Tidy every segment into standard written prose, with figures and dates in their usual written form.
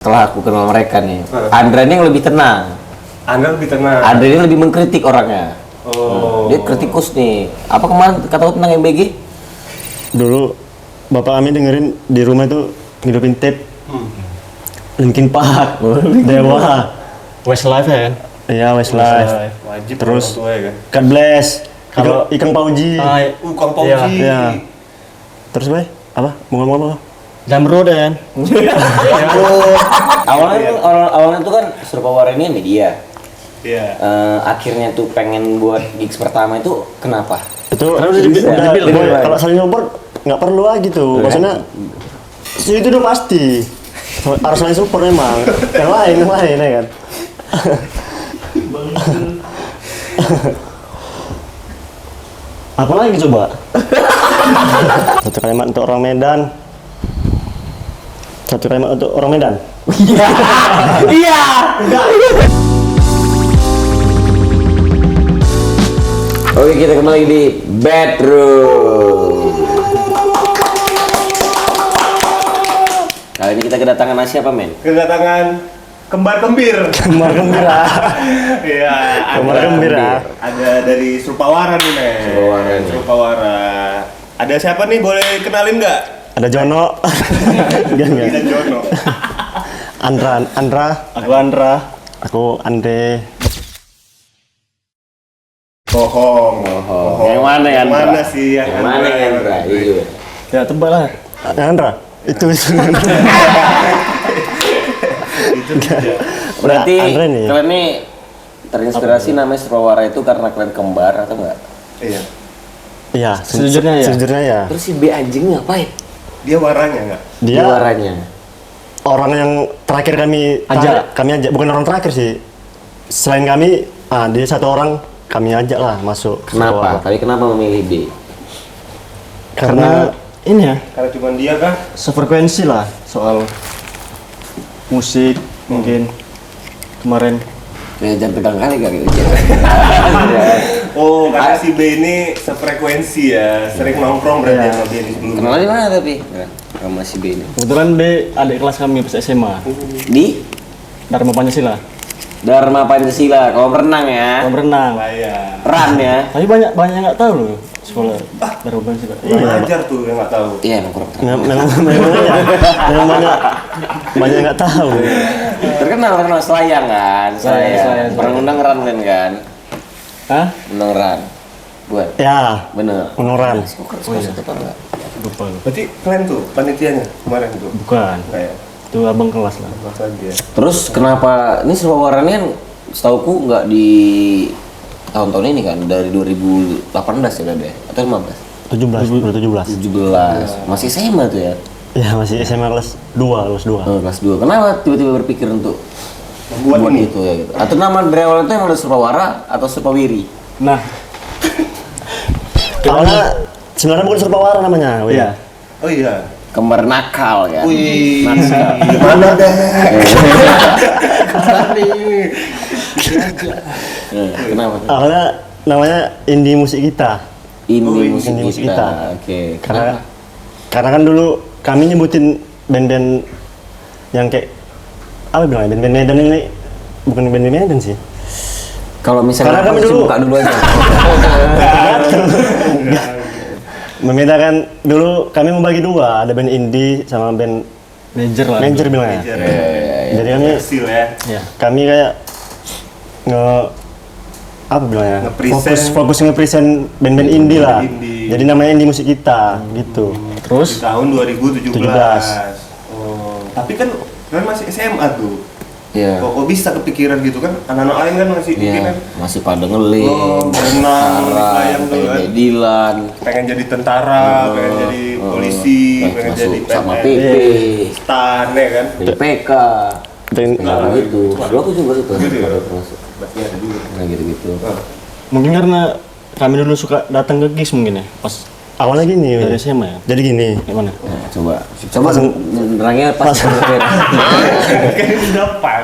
Setelah aku kenal mereka nih, Andra ini yang lebih tenang. Anda lebih tenang. Andra ini lebih mengkritik orangnya. Oh. Dia kritikus nih. Apa kemarin kata lu tentang MBG? Dulu bapak kami dengerin di rumah itu ngidupin tape Linkin Park, Dewa, Westlife ya kan? iya Westlife, Wajib terus orang tua ya kan. God Bless, Kalau- Ikang Pauji, Kang Pauji. iya. Terus Bay, apa? Mau ngomong apa? Jamrud ya kan? Awalnya tuh kan Surpawara ini media. Iya. Akhirnya tuh pengen buat gigs pertama itu kenapa? Itu Karena udah dibilang, Boy, Bay. kalau saling support nggak perlu lagi tuh, maksudnya itu udah pasti harus saling support memang. Yang lain ya kan. Apa lagi coba? Satu kalimat untuk orang Medan. Satu kalimat untuk orang Medan. Iya. Oke, kita kembali di bedroom. Kali ini kita kedatangan siapa, men? Kedatangan kembar kembir. Kembar gembira. Iya. Kembar ada- gembira. Ada dari Surpawara nih, men. Surpawara nih. Surpawara. Ada siapa nih? Boleh kenalin nggak? Ada Jono. Enggak. Ada Jono. Andra. Aku Andra. Aku Andre. Bohong. Yang mana ya, Yang Andra? mana sih yang Mana ya, Andra? Iya. Ya tebak lah. Andra. Itu. Berarti Andra nih. kalian nih terinspirasi namanya Surpawara itu karena kalian kembar atau enggak? Iya. Iya, Sejujurnya ya? Sejujurnya ya. Terus si B anjing ngapain? Dia waranya nggak? Dia Juaranya. orang yang terakhir kami Ajak. kami ajak, bukan orang terakhir sih. Selain kami, dia satu orang kami ajak lah masuk. Kenapa? Tadi kenapa memilih B? Karena Ini ya, Karena cuma dia kah? sefrekuensi lah soal musik mungkin kemarin. Ya jangan tegang kali gak gitu. Oh, karena si B ini sefrekuensi ya, sering nongkrong berarti Iya. sama dia di sebelumnya. Kenal di mana tapi? Sama si B ini. Kebetulan B adik kelas kami pas SMA, Di Dharma Pancasila. Dharma Pancasila, kalau berenang ya. Kolam renang. Saya. Ran ya. Tapi banyak yang nggak tahu loh sekolah Dharma Pancasila. Iya. Ajar tuh yang nggak tahu. Iya, emang kurang tahu. memang banyak nggak tahu. Terkenal Selayang kan? Selayang. Selayang. Pernah undang Ran kan? Hah? Undang Ran. Buat. Ya, Bener. Penoran. Sekolah itu apa enggak? Lupa lu. Berarti kalian tuh panitianya kemarin tuh. Bukan. Kayak Itu abang kelas lah. masa dia. Terus kenapa ini Surpawara ini kan setauku nggak di tahun-tahun ini kan dari 2018 ya udah deh atau 15? 17. 17. Masih SMA tuh ya. Ya, masih SMA kelas 2, kelas 2. Kelas 2. Kenapa tiba-tiba berpikir untuk Buat ini. itu ya gitu? Atau nama dari awal itu yang ada Surpawara atau Surpawiri? Nah, Karena sebenarnya bukan Surpawara namanya. Wih. iya. Oh iya. Kembar nakal kan? Wih. Nakal. Gimana deh? Kenapa? Awalnya namanya indie musik kita. Ini Oh, ini musik musik kita. kita. Oke. Karena kan dulu kami nyebutin band-band yang kayak apa bilangnya, band-band Medan ini bukan band Medan sih. Kalau misalnya Karena kami aku dulu- buka dulu aja. Membedakan dulu kami membagi dua, ada band indie sama band Major lah. major bilangnya. Ajar. Jadi kami Hasil ya. Iya. kami kayak apa bilangnya? Nge-present. Fokus nge-present band-band indie lah. Indie. Jadi namanya indie musik kita gitu. Di Terus tahun 2017. 17. Oh. Tapi kan kalian masih SMA tuh. Iya. Kok bisa kepikiran gitu kan? Anak-anak lain kan masih mungkin Iya, kan masih pada ngeling, Oh, berenang, layang tuh pengen kan. jadi Dilan, pengen jadi tentara, pengen jadi polisi, pengen jadi masuk sama PNS, PP, stan ya kan? jadi PK, Dan kayak gitu. Dulu aku juga itu, Gitu ya? pada termasuk, Berarti ada juga. kayak gitu-gitu. mungkin karena kami dulu suka datang ke gigs mungkin ya, pas awalnya gini. dari SMA ya. Jadi gini. Gimana? Nah, coba nerangnya pas konkret. Kan ini dapat.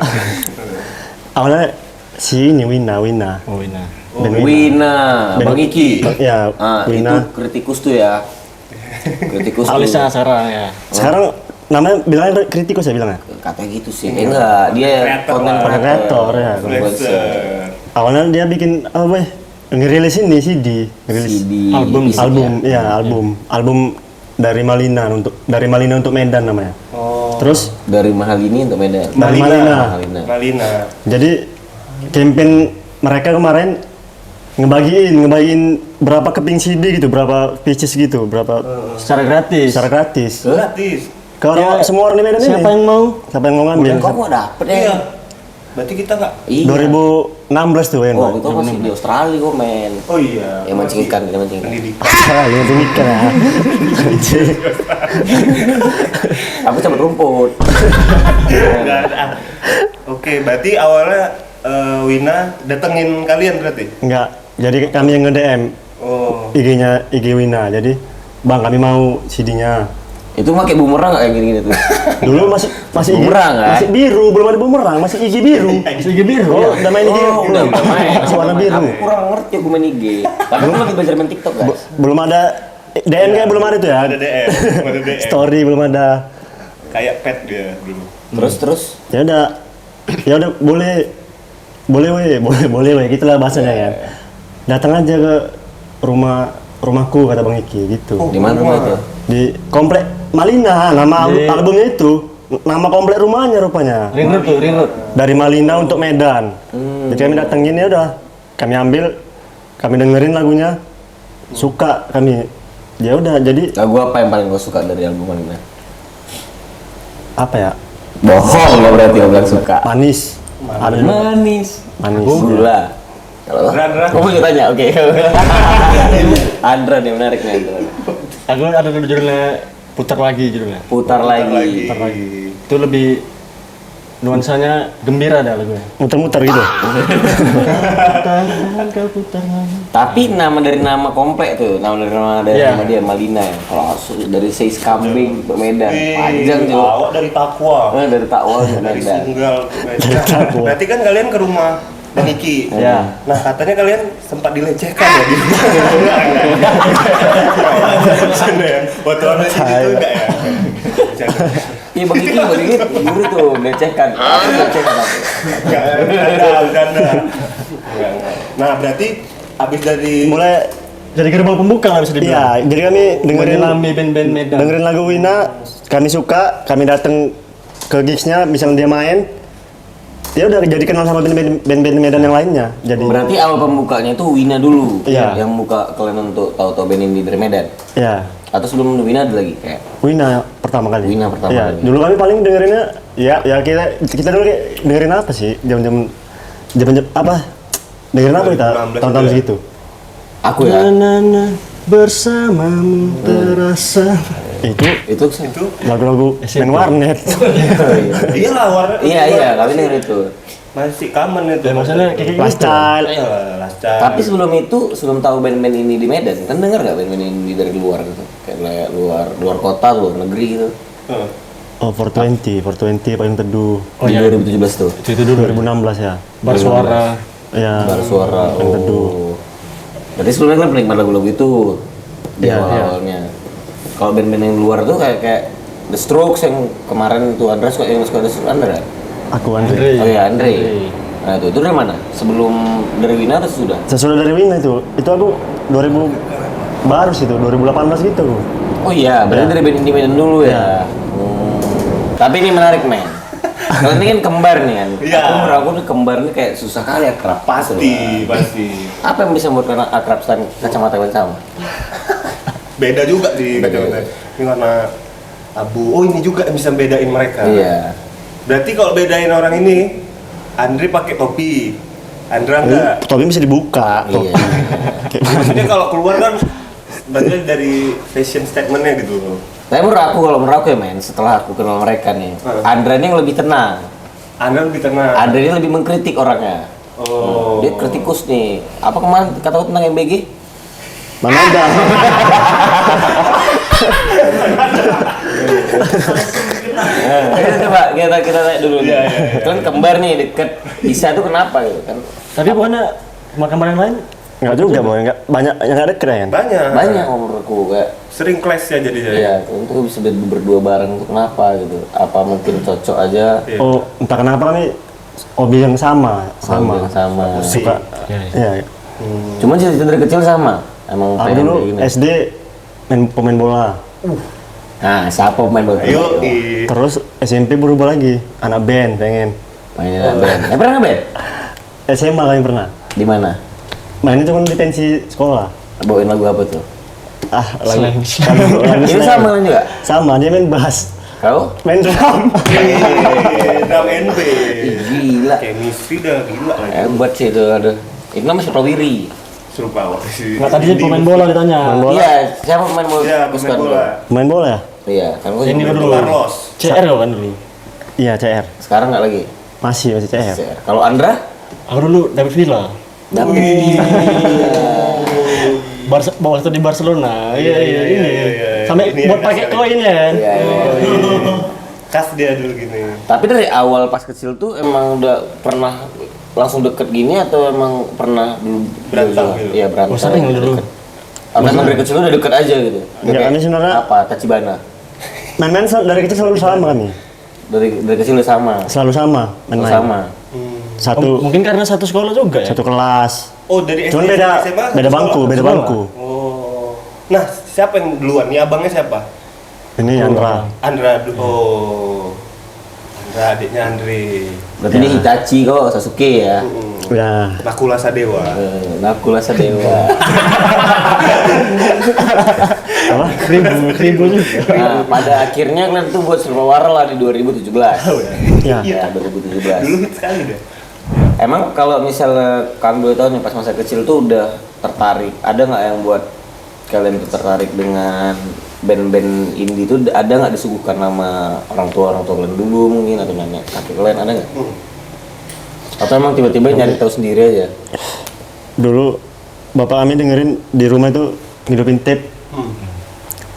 Awalnya si ini Wina. Oh ini. Wina, Bang Iki. Ya, Ah, itu Wina. kritikus tuh ya. Kritikus tuh. Alisnya sekarang ya. Sekarang namanya bilangnya kritikus ya bilangnya. Katanya gitu sih. Enggak, dia Creator konten lah. Kreator ya. Influencer. Awalnya dia bikin apa ya? Ngerilis ini CD, ngerilis CD Album. fisik ya. album dari Malina untuk Medan namanya. Oh. Terus Dari mahal ini untuk Medan. Dari Malina. Malina. jadi campaign mereka kemarin ngebagiin berapa keping CD gitu, berapa pieces gitu, berapa Secara gratis. secara gratis. Gratis. Ke orang semua orang di Medan Siapa ini. yang mau? Siapa yang mau ngambil? Dan kamu dapet ya? Iya. Berarti kita nggak. Iya. 2016 tuh kan. Oh, itu masih di Australia kok, men. Oh iya. Yang mancing ikan, yang mancing ikan. Pendidikan. Ah, yang demikian ya. Aku cabut rumput. Nggak ada. Oke, berarti awalnya Wina datengin kalian berarti? Enggak. Jadi kami yang nge-DM Oh. IG Wina. Jadi, "Bang, kami mau CD-nya." Itu pakai bumerang nggak kayak gini-gini tuh? Dulu masih IG, Bumerang, kan? masih biru, belum ada bumerang, masih IG biru. Masih biru. Oh, udah main IG. Oh, udah main. Masih warna biru. Aku kurang ngerti aku main IG. Tapi aku lagi belajar main TikTok, guys. Belum ada DM kayak belum ada tuh ya. Ada DM, ada DM. Story belum ada. Kayak pet dia dulu. Terus Ya udah boleh weh gitulah bahasanya kan. Datang aja ke rumahku kata Bang Iki gitu. di mana rumah itu? Di komplek Malina, nama albumnya itu. Nama komplek rumahnya rupanya. Ring road. Dari Malina untuk Medan. Jadi kami datengin ya udah. Kami ambil, kami dengerin lagunya. Suka kami. Ya udah jadi Lagu apa yang paling kau suka dari album ini? apa ya? Bohong ya berarti kau bilang suka. Manis. Ada juga. Manis. Manis. Gula. Kalau Andra. kamu mau tanya, oke. Andra nih menarik nih Andra. Aku ada judulnya putar lagi judulnya. Putar lagi. Itu lebih nuansanya gembira dah lagunya. Muter-muter gitu. Tapi nama dari nama komplek tuh, nama Iya. nama dia Malina ya. Kalau dari Seis Kambing ke Medan, panjang tuh. Awak dari Takwa. Dari Takwa ke Dari Medan. Sunggal ke Medan. Berarti kan kalian ke rumah Bang Iki. Ya. Nah, katanya kalian sempat dilecehkan ya di Sana ya? Waktu ada di situ enggak ya? Iya begitu guru tuh lecehkan. Apa lecehkan apa? Bercanda. Nah, berarti abis dari Mulai Jadi gerbang pembuka lah bisa dibilang. iya, jadi kami dengerin Menyelami band-band Medan. dengerin lagu Wina, kami suka, kami datang ke gigsnya, misalnya dia main, ya udah jadi kenal sama band-band Medan yang lainnya. Jadi Berarti awal pembukanya itu Wina dulu, Iya. yang buka kalian untuk tahu-tahu band ini dari Medan. ya Atau sebelum Wina ada lagi kayak Wina pertama kali. Wina pertama Iya, kali. dulu kami paling dengerinnya ya kita dulu kayak dengerin apa sih? Jam apa? Dengerin apa kita? 2016 Tahun-tahun juga. segitu. aku ya. Bersamamu terasa. Itu lagu-lagu main warnet. Iya lah warna. Iya, kami denger itu. Masih common itu. Ya, maksudnya kayak gitu. Last Child. Tapi sebelum tahu band-band ini di Medan, kan denger gak band-band ini dari luar gitu? Kayak luar kota, luar negeri gitu. Oh, 420 paling teduh. Oh, di iya. 2017 tuh. Itu dulu 2016 ya. bersuara. Ya. Bar suara. Paling teduh. Berarti sebelumnya kan penikmat lagu-lagu itu di Iya, awal-awalnya. Kalau band-band yang luar tuh kayak The Strokes yang kemarin tuh Andra suka yang suka The Strokes Andra. Aku Andre. Oh iya Andre. Nah itu dari mana? Sebelum dari Wina atau sudah? Sesudah dari Wina itu aku 2000 baru sih itu 2018 gitu. Oh iya, berarti Ya. dari band indie Medan dulu ya. Tapi ini menarik men. Kalian ini kan kembar nih kan. Iya. Aku nih kembar nih kayak susah kali akrab. Pasti. Apa yang bisa membuat kalian akrab selain kacamata yang sama? Beda juga sih. Beda. Ini warna abu. Oh ini juga yang bisa bedain mereka. Iya. Berarti kalau bedain orang ini, Andre pakai topi, Andra enggak. Topi bisa dibuka. Iya. Maksudnya kalau keluar kan, berarti dari fashion statementnya gitu. Tapi menurut aku ya men, setelah aku kenal mereka nih, Andra ini yang lebih tenang. Andra lebih tenang. Andra ini lebih mengkritik orangnya. Oh. Dia kritikus nih. Apa kemarin kata aku tentang MBG? Mana ada? Coba kita tanya dulu nih. Kan kembar nih deket Isa tuh kenapa gitu kan? Tapi bukannya kemarin lain Enggak juga, Boy. Enggak banyak yang enggak deket ya kan? Banyak menurutku kayak sering clash ya jadi saya. iya itu bisa berdua bareng tuh kenapa gitu, apa mungkin cocok aja. Iya. Oh, entah kenapa kami hobi yang sama. Hobi yang sama. Suka. Iya. Cuman cita-cita dari kecil sama emang Aku pengen dulu kayak gini. SD pemain bola. Nah siapa pemain bola? Ayo, Terus SMP berubah lagi, anak band pengen. Mainin band. Pernah ngeband? SMA kami pernah. Di mana? Mainnya cuma di pensi sekolah. Bawain lagu apa tuh? Lagu Ini sama kan juga? Sama, dia main bass, Kau? main drum. drum and bass. Ih, gila. Chemistry udah gila lagi. Hebat sih itu ada. Itu namanya Strawberry. Serupa waktu sih. Nggak, tadi dia pemain bola ditanya. bola? Iya, siapa pemain bola? Iya, Kesukaan pemain kau? bola. Main bola ya? Iya, kan gua Ini juga dulu. Carlos. CR kau kan dulu. Iya, CR. sekarang nggak lagi. Masih CR. Kalau Andra? Aku dulu David Villa. Dapat. Bawa itu di Barcelona. Iya. iya. Sampai Ini buat yang pakai kasih koin ya kan. Iya, iya. Kas dia dulu gini. Tapi dari awal pas kecil tuh emang udah pernah langsung deket gini atau emang pernah dulu Berantem gitu? Iya berantem. Oh, sering dulu. Deket. Apa emang dari kecil udah deket aja gitu? Enggak, kami sebenarnya apa Tachibana? main-main dari kecil selalu sama kami. Dari kecil udah sama. Selalu sama main-main. Sama. Satu Mungkin karena satu sekolah juga ya. satu kelas. Oh, dari Cuman SD beda SMA, beda sekolah? bangku, beda Sekolah. bangku. Oh. Nah, siapa yang duluan? Nih abangnya siapa? Ini Andra. Andra dulu. Oh. Andra adiknya Andre. Berarti dia Itachi kok, Sasuke ya. Ya. Nakula Sadewa. Nakula Sadewa. Apa? Kribo juga. Nah, pada akhirnya kalian tuh buat Serba War lah di 2017. Ya. Ya, 2017. Dulu hit sekali deh. Emang kalau misalnya Kang boleh tahu nih pas masa kecil tuh udah tertarik, ada nggak yang buat kalian tuh tertarik dengan band-band indie tuh ada nggak disuguhkan nama orang tua kalian dulu mungkin atau nenek kakek kalian ada nggak? Atau emang tiba-tiba nyari tahu sendiri aja? Dulu bapak kami dengerin di rumah itu ngidupin tape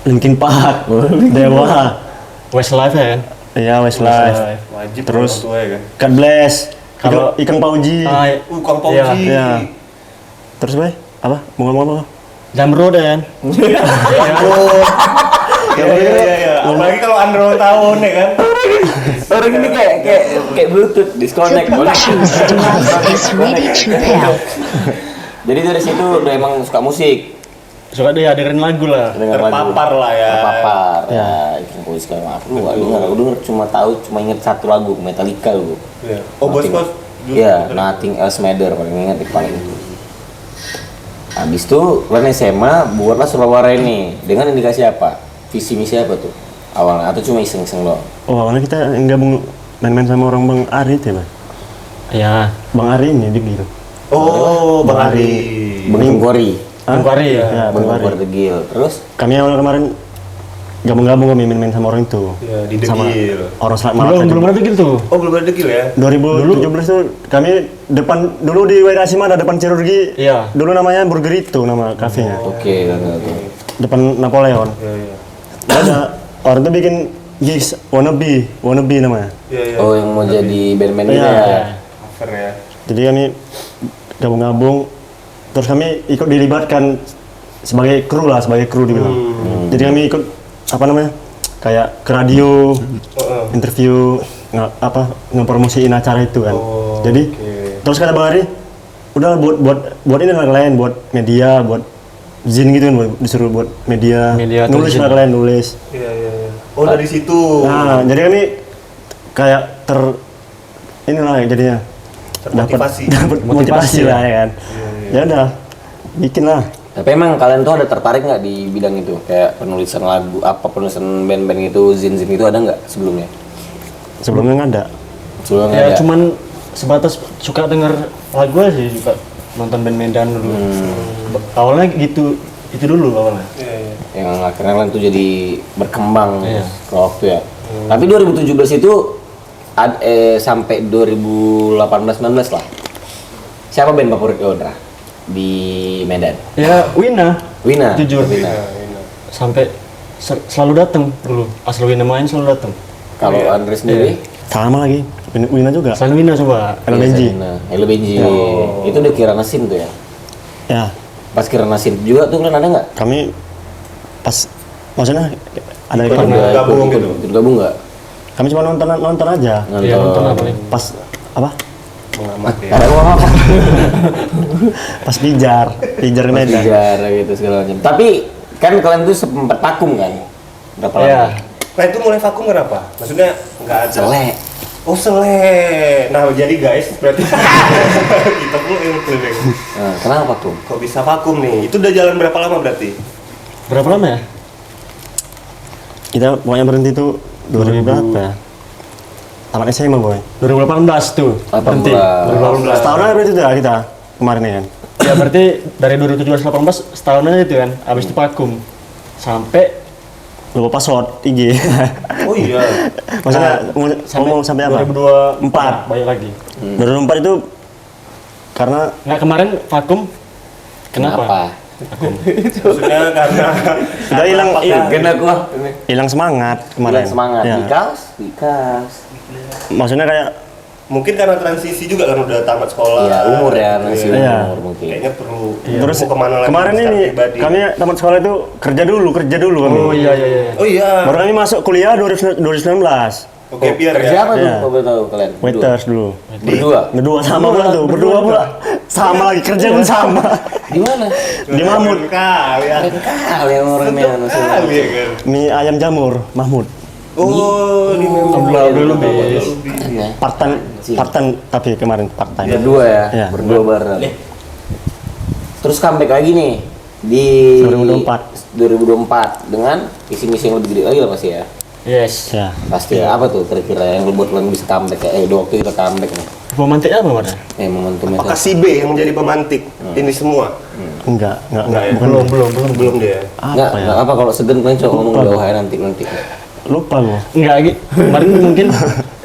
Linkin Park, Dewa, Westlife ya kan. iya Westlife, Wajib Terus orang tua ya kan. God Bless, Kalau- Ikang Pauji, Kang Pauji. iya. Terus Bay, apa? Mau ngomong apa? Jamrud ya kan. Iya. Apalagi kalau Andro tahun ya kan. Orang ini kayak Bluetooth disconnect. Bluetooth device is ready to pair. Jadi dari situ udah emang suka musik, Suka dia dengerin lagu lah. dengar lagu. Terpapar lah ya. Terpapar. Ya, Ikang Pauji segala macam. Aku nggak dengar, aku denger cuma inget satu lagu Metallica lu. Iya. Oh, bos-bos. Iya, Nothing Else Matter paling ingat itu paling itu. Habis itu kalian SMA buatlah Surabaya ini dengan indikasi apa? Visi misi apa tuh awalnya atau cuma iseng-iseng doang? Oh, awalnya kita gabung main-main sama orang Bang Ari itu ya, Bang? Ya. Bang Ari ini dia gitu. Oh, Bang Ari. Bang Tungkori, Bang Kwari ya. Ya, Bang Bang Ari. Tungkori Tegil. Terus Kami awal kemarin gabung-gabung kami main-main sama orang itu. Iya, di Sama Degil. orang Selat Belum Malaka. belum ada gitu. Oh, belum ada dekil ya? 2017 tuh kami depan dulu di Wairasima ada depan Cirurgi. Iya. Dulu namanya Burger itu nama kafenya. oke kan tuh. Depan Napoleon. Iya. Ada orang tuh bikin gigs wannabe namanya. Iya. Oh yang mau jadi band-band gitu Iya. ya? Cover ya. Jadi kami gabung-gabung terus kami ikut dilibatkan sebagai kru dibilang. Jadi kami ikut apa namanya? Kayak ke radio, interview, ngepromosiin acara itu kan. Oh, Jadi oke. terus kata Bang Ari, udah buat ini lah kalian, buat media, buat zin gitu kan, disuruh buat media, Media atau nulis zin. lah kalian nulis. Iya. Oh, dari situ. Nah, jadi kami kayak inilah jadinya Termotivasi. dapat motivasi lah ya kan. Ya udah, bikin lah. Tapi emang kalian tuh ada tertarik nggak di bidang itu? Kayak penulisan lagu, penulisan band-band itu, zin-zin itu ada nggak sebelumnya? Sebelumnya nggak ada. Sebelumnya Ya ada? cuman sebatas suka denger lagu aja sih, suka nonton band Medan dulu. Awalnya gitu, itu dulu awalnya. Iya. Yang akhirnya kalian tuh jadi berkembang Iya. ke waktu ya. Tapi 2017 itu sampai 2018-19 lah. Siapa band favorit Odra di Medan? Ya Wina, Wina. jujur. Wina. Sampai selalu datang dulu. Asal Wina main selalu datang. Kalau Andre sendiri? Sama lagi, Wina juga. Selain Wina coba. Hello Benji. Hello Benji. Itu udah kira Nasim tuh ya? Ya, Pas Kirana Synth juga tuh kalian ada nggak? kami pas maksudnya ada Ikut gabung gitu. Ikut gabung nggak? kami cuma nonton aja. Iya, nonton apa nih? Pas apa? Mengamati ya. Ada apa? Pas pijar di Medan. Sejarah gitu segala macam. Tapi kan kalian tuh sempat vakum kan? Berapa lama? Iya. Nah itu mulai vakum kenapa? Maksudnya nggak ada. Sele. Oh sele. Nah jadi guys berarti kita pun yang keliling. Nah, kenapa vakum? Kok bisa vakum nih? Itu udah jalan berapa lama berarti? Berapa lama ya? Kita pokoknya berhenti tuh 2000 berapa ya? Tamat SMA boy. 2018 tuh. 18. Berhenti. 2018. Setahun aja berarti tuh ya kita kemarin ya kan. Ya berarti dari 2017-18 setahun aja itu kan. Habis itu vakum. Sampai Lupa password IG. Oh iya. Maksudnya ngomong sampai apa? 2024 balik lagi. 2004 itu karena Nggak kemarin vakum. Kenapa? Maksudnya karena udah hilang Gena gua. hilang semangat kemarin. Hilang semangat. Ya. Bikas. Maksudnya kayak mungkin karena transisi juga kan udah tamat sekolah. Iya, umur ya, masih Iya. umur mungkin. Kayaknya perlu. terus mau kemana lagi? kemarin secara ini pribadi. kami tamat sekolah itu kerja dulu kami. Oh iya. Oh iya. Baru kami masuk kuliah 2019. Oke, biar Kerja ya. apa tuh? Iya. Kalau boleh tahu kalian? Waiters dulu. Berdua. Berdua sama pula tuh, berdua pula. Sama lagi kerja pun sama. Di mana? Di Mahmud. Kali ya. Kali yang orangnya Kali ya kan. Mie ayam jamur Mahmud. Oh, di Belum bis. Partan tapi kemarin part-time. Berdua ya, Iya. berdua bareng. Terus comeback lagi nih di 2024 dengan visi-misi yang lebih gede lagi lah pasti ya. Yes. Ya. Pasti ya. Apa tuh kira-kira yang buat kalian bisa comeback kayak udah waktu kita comeback nih. Pemantik apa warna? Momentumnya Apakah tuh. si B yang menjadi pemantik ini semua? Enggak, Enggak ya? bukan. Belum dia. Enggak, Apa ya? enggak apa kalau segan kalian coba ngomong Lupa. jauh aja nanti. Lupa gua. Enggak lagi. Kemarin mungkin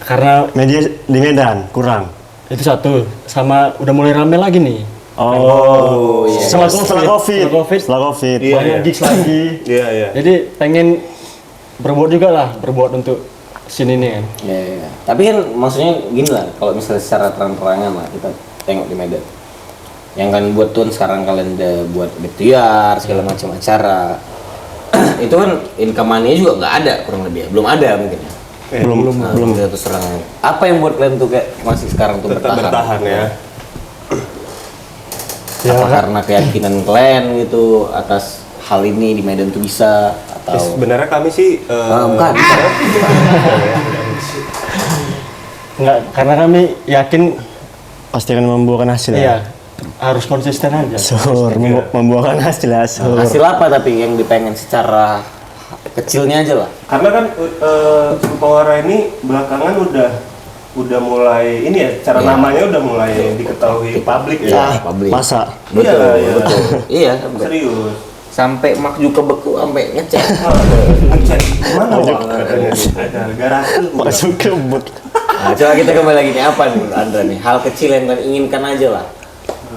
karena Media di Medan kurang. itu satu sama udah mulai rame lagi nih. Oh, iya. Setelah COVID. Iya, Banyak iya. gigs lagi. Iya, iya. Jadi pengen berbuat untuk sini nih kan. Ya, ya. Tapi kan maksudnya gini lah, kalau misalnya secara terang-terangan lah kita tengok di Medan. Yang kan buat tuan sekarang kalian udah buat betiar segala macam acara. Itu kan income money juga nggak ada kurang lebih, ya. Belum ada mungkin. Ya. Belum ada terus terang. Apa yang buat kalian tuh kayak masih sekarang tuh Tetap bertahan ya. Apa karena keyakinan kalian gitu atas hal ini di Medan tuh bisa atau Sebenarnya kami sih bukan. Enggak, karena kami yakin Pasti akan membuahkan hasil iya ya. harus konsisten aja. Sur, membuahkan hasil ya, sur. Hasil apa tapi yang dipengen secara kecilnya aja lah. karena kan Supawara ini belakangan udah mulai ini ya, cara Iya. namanya udah mulai diketahui publik Iya, ya. publik. Masa Betul, Iya, betul. Iya, sampai, Serius. sampai mak juga beku sampai ngecek. Ngecek mana Wak? Katanya nih, ada garasi. masuk ke but. Nah, coba kita kembali lagi nih apa nih menurut Andra nih? Hal kecil yang kalian inginkan aja lah.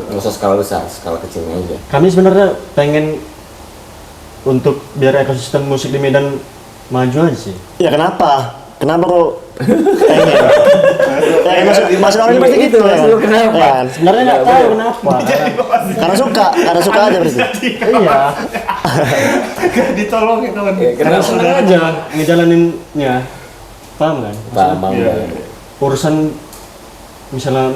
Nggak usah skala besar, skala kecilnya aja. Kami sebenarnya pengen untuk biar ekosistem musik di Medan maju aja sih. Ya kenapa? Kenapa kok pengen? Ya, maksud orang ini pasti gitu ya. maksud lu kenapa? Ya kan? Sebenarnya nggak tahu kenapa. Karena suka aja berarti. Iya. Gak ditolongin kawan. Karena senang aja ngejalaninnya. Paham kan? Bang, Iya. Urusan misalnya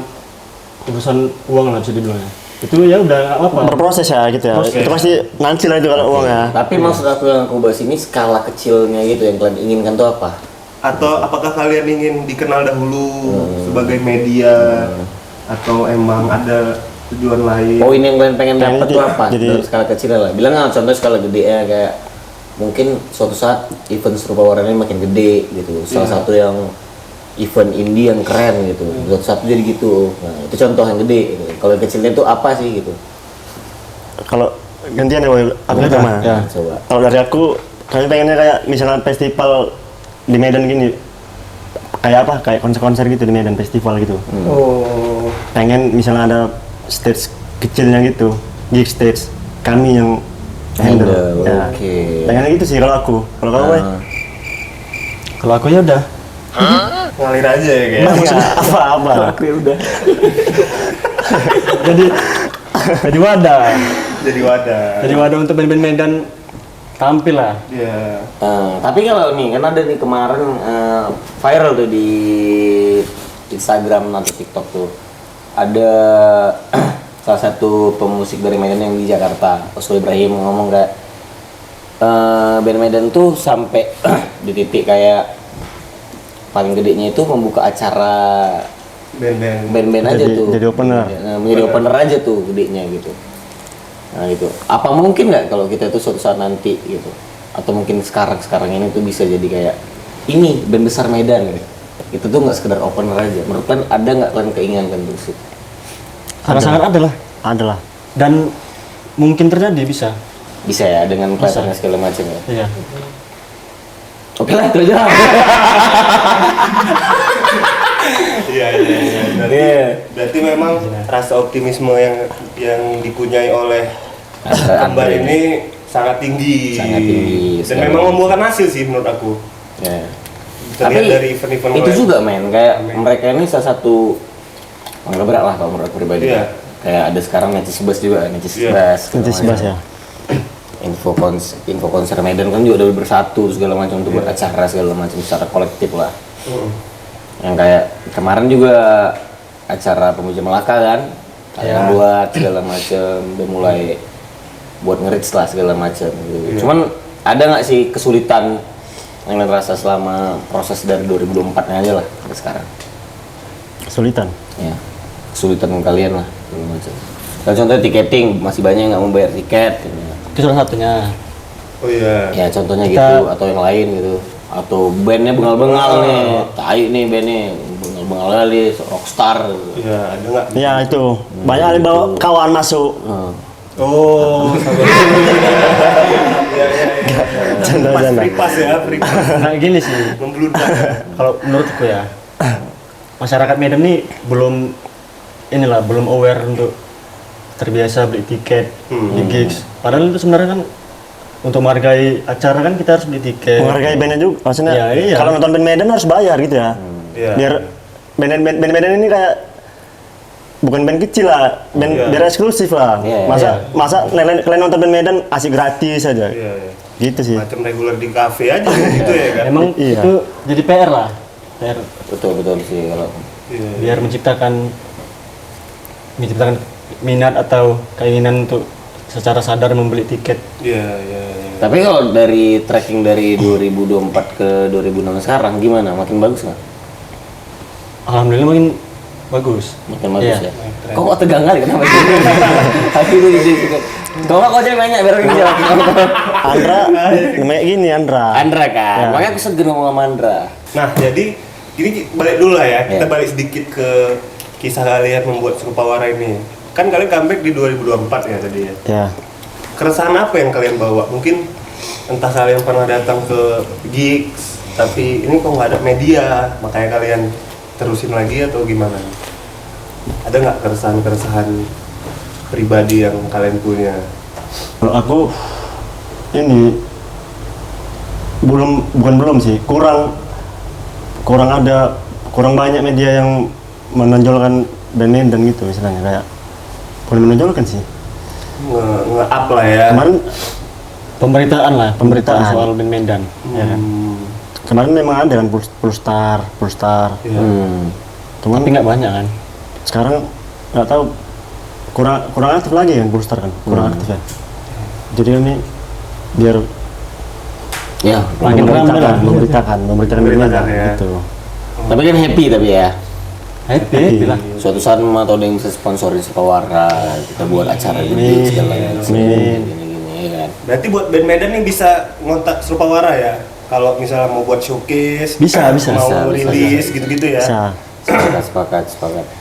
urusan uang lah bisa dibilang ya. Itu ya udah nggak apa-apa. Berproses ya gitu ya. Proses. Itu pasti nanti lah itu kalau uang ya. Tapi maksud aku yang aku bahas ini skala kecilnya gitu yang kalian inginkan tuh apa? Atau apakah kalian ingin dikenal dahulu sebagai media atau emang ada tujuan lain? Poin yang kalian pengen Yang dapat itu, tuh apa? jadi- Dalam skala kecilnya lah. Bilang nggak contoh skala gede ya kayak mungkin suatu saat event serupa warnanya makin gede gitu. Salah Iya. satu yang event indie yang keren gitu. Suatu saat jadi gitu. Nah, itu contoh yang gede. Gitu. Kalau yang kecilnya itu apa sih gitu? Kalau gantian ya, Woy. Aku Boleh, pertama. ya. Coba. Kalau dari aku, kami pengennya kayak misalnya festival di Medan gini. Kayak apa? Kayak konser-konser gitu di Medan, festival gitu. Oh, Pengen misalnya ada stage kecilnya gitu, gig stage. Kami yang handle. Ya. Oke. Pengennya gitu sih kalau aku. Kalau kamu, Woy? Ah. Kalau aku ya udah. ngalir aja ya kayaknya. Maksudnya apa-apa? Oke udah. Jadi Jadi wadah. Jadi wadah. Untuk band-band Medan tampil lah. Iya. Tapi kalau nih kan ada nih kemarin viral tuh di Instagram atau TikTok tuh ada salah satu pemusik dari Medan yang di Jakarta, Oswald Ibrahim ngomong kayak band Medan tuh sampai di titik kayak paling gedenya itu membuka acara band-band aja Jadi- tuh. jadi opener. Menjadi opener aja tuh gedenya gitu. Nah gitu. Apa mungkin nggak kalau kita itu suatu saat nanti gitu? Atau mungkin sekarang ini tuh bisa jadi kayak ini band besar Medan gitu. Itu tuh nggak sekedar opener aja. Menurut kalian ada nggak kalian keinginan untuk sih? Sangat-sangat ada lah. Adalah. Dan mungkin terjadi bisa. Bisa ya dengan kelihatannya segala macam ya. Iya. Oke lah itu aja. Iya. Berarti memang rasa optimisme yang dipunyai oleh kembar Andre. ini sangat tinggi. Sangat tinggi, Dan sekali. memang membuahkan hasil sih menurut aku. Ya. Terlihat dari event-event itu lain. juga men kayak mereka ini salah satu nggak berat lah kalau menurut aku pribadi. Iya. Kayak ada sekarang Necis Bus juga, Necis Iya. Bus. segala Nanti sebas macam. ya. Info konser Medan kan juga udah bersatu segala macam untuk beracara segala macam secara kolektif lah. Yang kayak kemarin juga acara Pemuja Melaka kan, kalian buat segala macam, udah mulai buat nge-reach lah segala macam. Gitu. Cuman ada nggak sih kesulitan yang kalian rasa selama proses dari 2024 aja lah sampai sekarang? Kesulitan. Ya, kesulitan kalian lah segala macam. Kalau contohnya tiketing masih banyak yang nggak mau bayar tiket. Gitu. Itu salah satunya. Oh iya. Ya contohnya Kita- gitu atau yang lain gitu. Atau bandnya bengal-bengal nih, tai nih bandnya bengal-bengal kali, rockstar. Gitu. Iya, ada nggak? Ya itu. Banyak yang bawa kawan masuk. Oh, Janda-janda. free pass ya, free pass. Nah gini sih, Membludak ya. kalau menurutku ya, masyarakat Medan nih belum belum aware untuk terbiasa beli tiket di gigs. Padahal itu sebenarnya kan untuk menghargai acara kan kita harus beli tiket. Menghargai bandnya juga. Maksudnya Iya, iya. kalau nonton band Medan harus bayar gitu ya. Iya. Biar band Medan ini kayak bukan band kecil lah, band Iya. biar eksklusif lah. Iya, Masa kalian nonton band Medan asik gratis aja. Iya, iya. Gitu sih. Macam reguler di kafe aja gitu ya kan. Emang Iya. itu jadi PR lah, PR Betul sih kalau Iya. biar menciptakan minat atau keinginan untuk secara sadar membeli tiket. Iya, iya, iya. tapi kalau dari tracking dari 2024 ke 2006 sekarang gimana? Makin bagus nggak? Alhamdulillah makin bagus. Makin bagus Iya. ya. Kok tegang kali kenapa sih? Tapi itu juga. Kok aja banyak biar ini jawab. Andra, namanya gini Andra. Andra kan. Ya. Makanya aku segan ngomong sama Andra. Nah, jadi ini balik dulu lah ya. Kita Iya. balik sedikit ke kisah kalian membuat Surupawara ini. Kan kalian comeback di 2024 ya tadi ya. Ya. Keresahan apa yang kalian bawa? Mungkin entah kalian pernah datang ke gigs, tapi ini kok nggak ada media, makanya kalian terusin lagi atau gimana? Ada nggak keresahan-keresahan pribadi yang kalian punya? Kalau aku ini bukan belum sih, kurang banyak media yang menonjolkan band Medan gitu misalnya kayak bukan menonjolkan sih. Nge-up lah ya. Kemarin Pemberitaan lah, Pemberitaan. soal band Medan. Ya kan? kemarin memang ada kan Pulstar. Iya. Cuman Tapi nggak banyak kan. sekarang nggak tahu kurang aktif lagi kan Pulstar kan, kurang aktif ya. Jadi ini biar Ya, Makin ramai lah. memberitakan band Medan ya. gitu. tapi kan happy tapi ya. Happy lah. Suatu saat memang atau ada yang bisa sponsorin Surupawara, kita buat acara gede segala macam. Gini-gini ya kan. Berarti buat band Medan nih bisa ngontak Surupawara ya? Kalau misalnya mau buat showcase, Bisa. mau Bisa, rilis gitu-gitu ya. Bisa. Sepakat.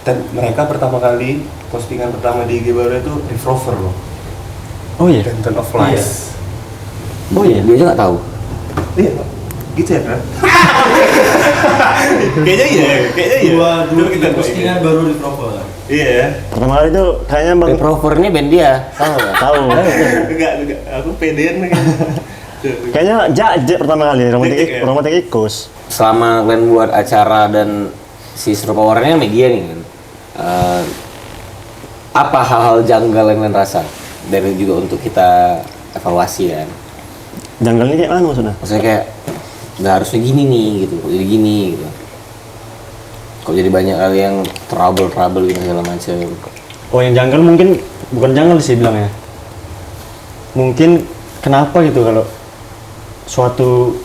Dan mereka pertama kali postingan pertama di IG baru itu Revolver loh. Oh iya. Denton of Lies. Oh iya, dia aja nggak tahu. Iya, Pak. Gitu ya, kan? Kayaknya iya. Dua Coba kita postingan baru di profil. Iya ya. Pertama kali itu kayaknya Bang Revolver ini band dia, tahu nggak? tahu. Enggak. Aku pedean nih. Kayaknya Jajet pertama kali Jajet, ya? romantik ikus. Selama kalian buat acara dan si Surupawara-nya media nih kan, apa hal-hal janggal yang kalian rasa dari juga untuk kita evaluasi kan? Janggalnya kayak mana maksudnya? Maksudnya kayak nggak harusnya gini nih gitu, kok jadi gini gitu. Kok jadi banyak hal yang trouble gitu segala macam. Oh, yang janggal mungkin bukan janggal sih bilangnya. Mungkin kenapa gitu kalau suatu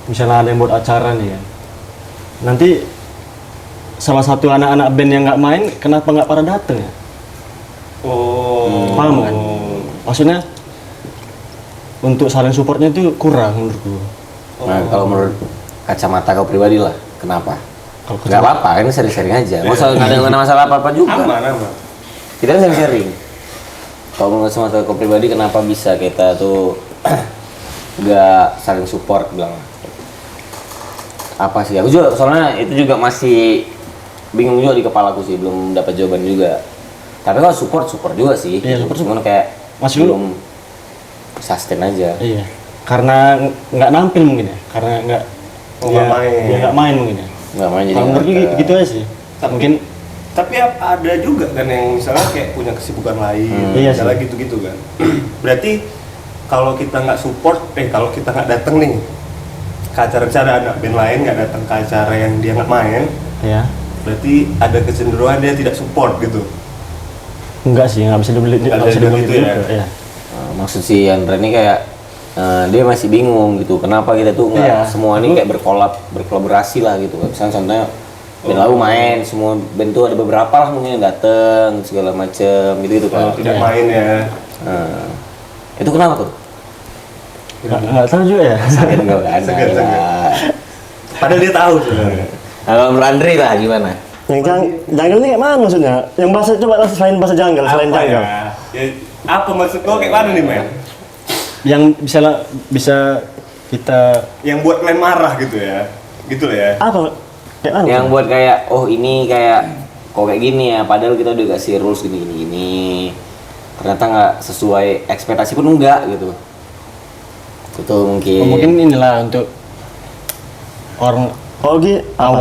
misalnya ada yang buat acara nih kan. Nanti salah satu anak-anak band yang nggak main, kenapa nggak pada dateng ya? Paham kan? Maksudnya untuk saling supportnya itu kurang menurutku. Nah, kalau menurut kacamata kau pribadi lah, kenapa? Kalau Nggak apa-apa, kan sering-sering aja. Nggak ada masalah apa-apa juga. Aman. Kita kan sering-sering. Kalau menurut kacamata kau pribadi, kenapa bisa kita tuh nggak saling support bilang? Apa sih? Aku juga soalnya itu juga masih bingung juga di kepalaku sih, belum dapat jawaban juga. Tapi kalau support juga sih. Iya, support. Cuman kayak Masih belum sustain aja. Iya. Karena nggak nampil mungkin ya. Karena nggak nggak main. Dia nggak main mungkin ya. Nggak main jadi Kalau menurutku nggak- gitu aja sih. Mungkin Tapi ada juga kan yang misalnya kayak punya kesibukan lain, Iya misalnya sih. gitu-gitu kan. Berarti kalau kita nggak support, kalau kita nggak datang nih ke acara-acara anak band lain nggak datang ke acara yang dia nggak main, ya. berarti ada kecenderungan dia tidak support gitu. Enggak sih, nggak bisa dibeli, Nggak nggak bisa ada dibeli gitu juga. ya? Ya. Maksud si Andre ini kayak dia masih bingung gitu. Kenapa kita tuh nggak Iya. semua ini kayak berkolaborasi lah gitu. Misalnya contohnya band lagu main, semua band tuh ada beberapa lah mungkin yang dateng segala macem gitu Kalau kan. tidak Iya. main ya. Nah, itu kenapa tuh? Nggak tahu juga ya. Sakit nggak ada. Segan. lah. Padahal dia tahu sebenarnya. Nah, kalau menurut Andre lah gimana? Yang janggal ini kayak mana maksudnya? Yang bahasa coba selain bahasa janggal, selain Apa janggal. ya? Apa maksud kau kayak mana nih men? Yang bisa kita Yang buat kalian marah gitu ya? Gitu lah ya? Apa? Kayak mana? Yang buat kayak oh ini kayak kok kayak gini ya, padahal kita udah kasih rules gini. Ternyata nggak sesuai ekspektasi pun enggak gitu. Itu mungkin. mungkin inilah untuk orang Oh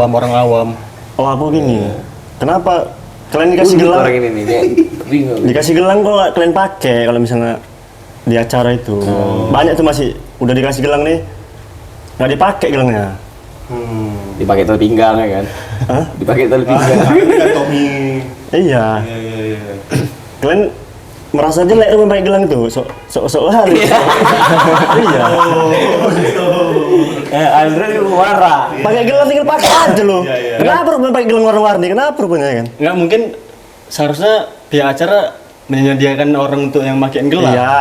orang awam. Oh apa gini? Kenapa kalian dikasih Unik gelang? orang ini nih, dia bingung. Dikasih gelang kok nggak kalian pakai kalau misalnya di acara itu. Banyak tuh masih udah dikasih gelang nih nggak dipakai gelangnya. Dipakai tali pinggang ya kan? Hah? Dipakai tali pinggang. Kan Tommy. Iya. Iya. Kalian merasa jelek tuh pakai gelang tuh. Sok hari. Iya. Andre itu marah. Pakai gelang tinggal pakai aja lu. Iya. Kenapa rupanya pakai gelang warna-warni? Kenapa rupanya kan? Nggak mungkin seharusnya pihak acara menyediakan orang untuk yang makin gelang. Iya.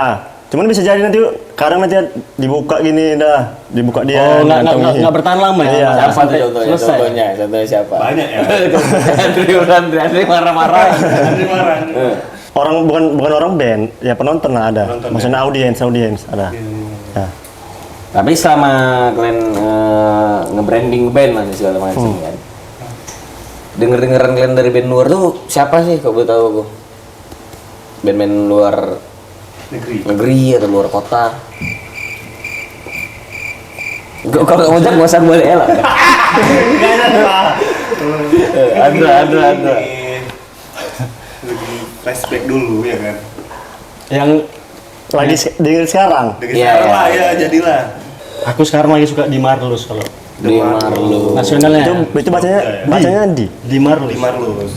Cuman bisa jadi nanti kadang nanti dibuka gini dah, dibuka dia. Oh, gantongi. nggak bertahan lama ya? Iya. Siapa tuh Sampai contohnya? selesai. Contohnya siapa? Banyak ya. Andre marah-marah. Andre marah. Orang bukan orang band, ya penonton lah ada. Penonton, Maksudnya audiens ada. Ya. Tapi selama kalian nge-branding band lah nih segala macam kan. Denger-dengeran kalian dari band luar tuh siapa sih kalau boleh tahu aku? Band-band luar negeri atau luar kota? Kalau nggak ngajak nggak usah balik ya lah. Ada. Lagi flashback dulu ya kan. Yang Lagi dengar sekarang. Dengan Iya, sekarang iya, lah ya iya. jadilah. aku sekarang lagi suka di Marlus kalau Di Marlo. nasionalnya. Itu bacanya di. Di Marlus. Di Marlus.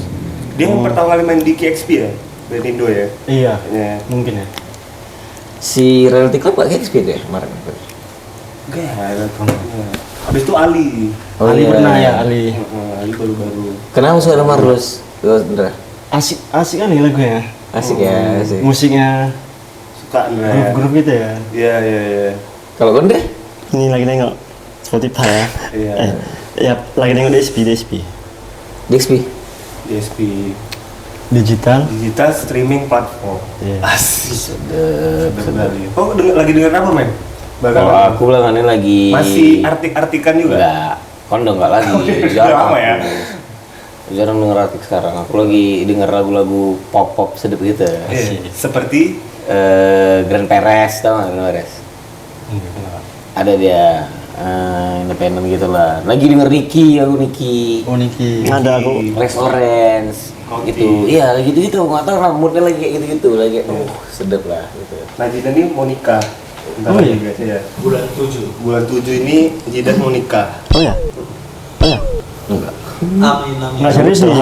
Dia yang pertama kali main di KXP ya? Band Indo ya? Iya, Iya. mungkin ya. Si Reality Club gak kayak speed ya kemarin? Enggak ada temennya. Habis itu Ali. Oh, Ali iya. pernah ya, Ali. Ali baru-baru. Kenapa suka ada Marlus? Indra. Asik kan nih lagunya. Asik ya, asik. Musiknya Suka Andra. grup-grup gitu ya. Iya. Kalau Gondre? Ini lagi nengok Spotify ya. Iya. Ya lagi nengok DSP. DXP? DSP. Digital. Digital Streaming Platform. Iya. Asik. Sekali. Oh, lagi denger apa, men? Kalau aku belakangan ini lagi Masih artik-artikan juga? Enggak, kondo enggak lagi. Udah lama ya? Jarang denger artik sekarang. Aku lagi denger lagu-lagu pop sedep gitu. Iya. Seperti Grand Perez, tau nggak Grand Perez? Ada dia independen gitu lah. Lagi denger Niki, aku Niki. Oh Niki. Ada aku. Rex Orange gitu. Iya, gitu-gitu nggak tahu rambutnya lagi kayak gitu-gitu lagi. Sedep lah gitu. Nah, Jidan ini mau nikah. Bentar Oh, lagi, iya? guys, ya. Bulan 7. Bulan 7 ini Jidan mau nikah. Oh ya? Oh ya? Enggak. Amin amin. Nggak serius nih.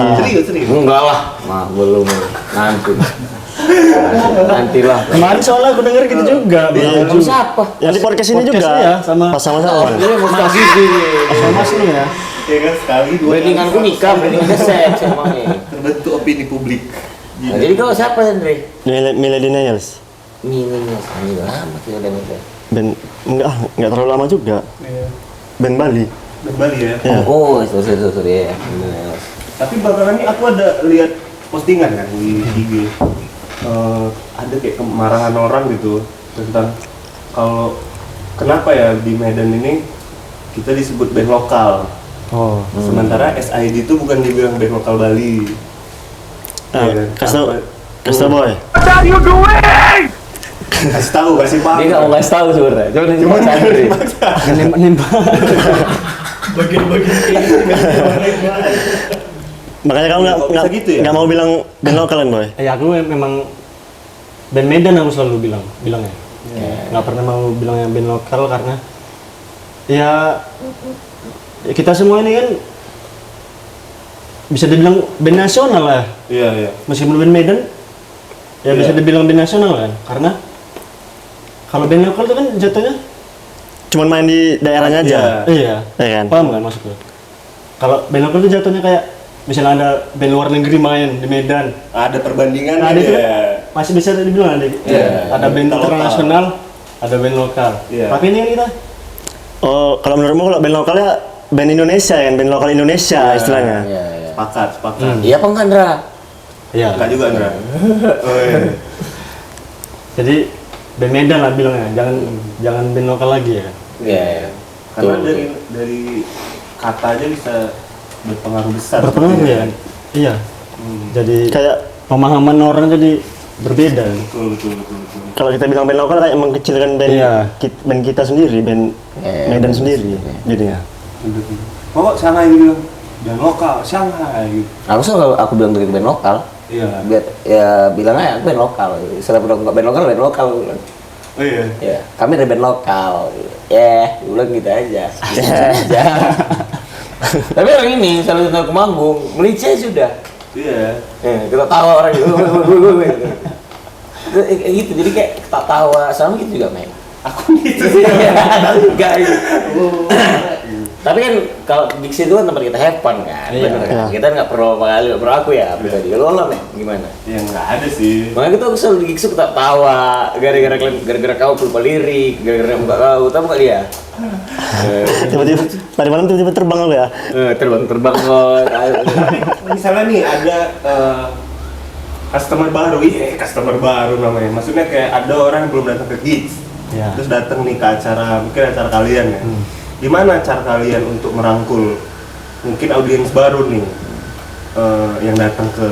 Serius. Enggak lah. Nah, belum. Nanti. Nanti lah. Kemarin soalnya aku denger gitu juga. Kamu siapa? Yang di podcast ini juga. Podcastnya ya, sama Pas sama-sama. Dia mau kasih gini. sama Mas lu ya. Ya kan sekali dua Brandinganku nikah, brandingannya seks emangnya. terbentuk opini publik. Nah, jadi kau siapa Andre? Millennials. Minus, ini lama sih udah nikah. Band enggak terlalu lama juga. Iya. Band Bali. Kembali ya. Ya. Oh, sorry ya. Minus. Tapi belakangan ini aku ada lihat postingan kan di IG. Ada kayak kemarahan orang gitu tentang kalau kenapa ya di Medan ini kita disebut band lokal. Oh. Sementara SID itu bukan dibilang band lokal Bali. Nah, Iya, kasih tau, apa- kasih tau boy. Kasih tahu, kasih paham. Dia nggak mau ngasih tahu sebenarnya. Cuma Andre. Nembak. Bagian-bagian ini. Makanya kamu Kok bisa gitu ya? nggak mau bilang band lokal kan boy? Ya aku memang band Medan aku selalu bilangnya. Nggak pernah mau bilangnya band lokal karena ya kita semua ini kan bisa dibilang band nasional lah. Iya. Meskipun band Medan ya bisa dibilang band nasional kan karena kalau band lokal itu kan jatuhnya Cuman main di daerahnya aja. iya Ya kan? paham kan maksudnya kalau band lokal itu jatuhnya kayak misalnya ada band luar negeri main di Medan Ada perbandingan nah, itu ya. masih bisa dibilang ada band Lokal. internasional ada band lokal Iya. tapi ini kan kita Oh, kalau menurutmu kalau band lokalnya band Indonesia kan, band lokal Indonesia istilahnya. Iya. Sepakat. Iya apa enggak Andra? iya Enggak juga, Andra. Oh, iya. jadi band Medan lah bilangnya jangan band lokal lagi ya Iya. Karena dari kata aja bisa berpengaruh besar. berpengaruh ya kan iya jadi Kayak pemahaman orang jadi berbeda Betul. kalau kita bilang band lokal kayak mengkecilkan band Iya. band kita sendiri, band Medan sendiri. Jadinya. Oh, Shanghai bilang band lokal, Shanghai gitu. Aku bilang dari band lokal. Iya. Biar ya bilang aja band lokal. Setelah band lokal. Oh iya. Ya, kami dari band lokal. Ya, bilang gitu aja. Aja. Tapi orang ini selalu tahu manggung, Melice sudah. Iya. Kita tawa orang gitu. Gitu, jadi kayak tak tawa sama gitu juga men. Aku gitu. Juga gitu. Tapi kan kalau di situ kan tempat kita have fun kan, bener kan? Kita nggak perlu apa kali, perlu aku ya pribadi. Kalau lo men, gimana? Ya nggak ada sih. Makanya kita selalu di gigs kita tawa, gara-gara kau lupa lirik, gara-gara muka kau, tahu nggak dia? Tiba-tiba tadi malam tiba-tiba terbang aku ya. Terbang kok. Misalnya nih ada customer baru, customer baru namanya. Maksudnya kayak ada orang yang belum datang ke gigs, Iya. terus datang nih ke acara, mungkin acara kalian ya. Gimana cara kalian untuk merangkul mungkin audiens baru nih yang datang ke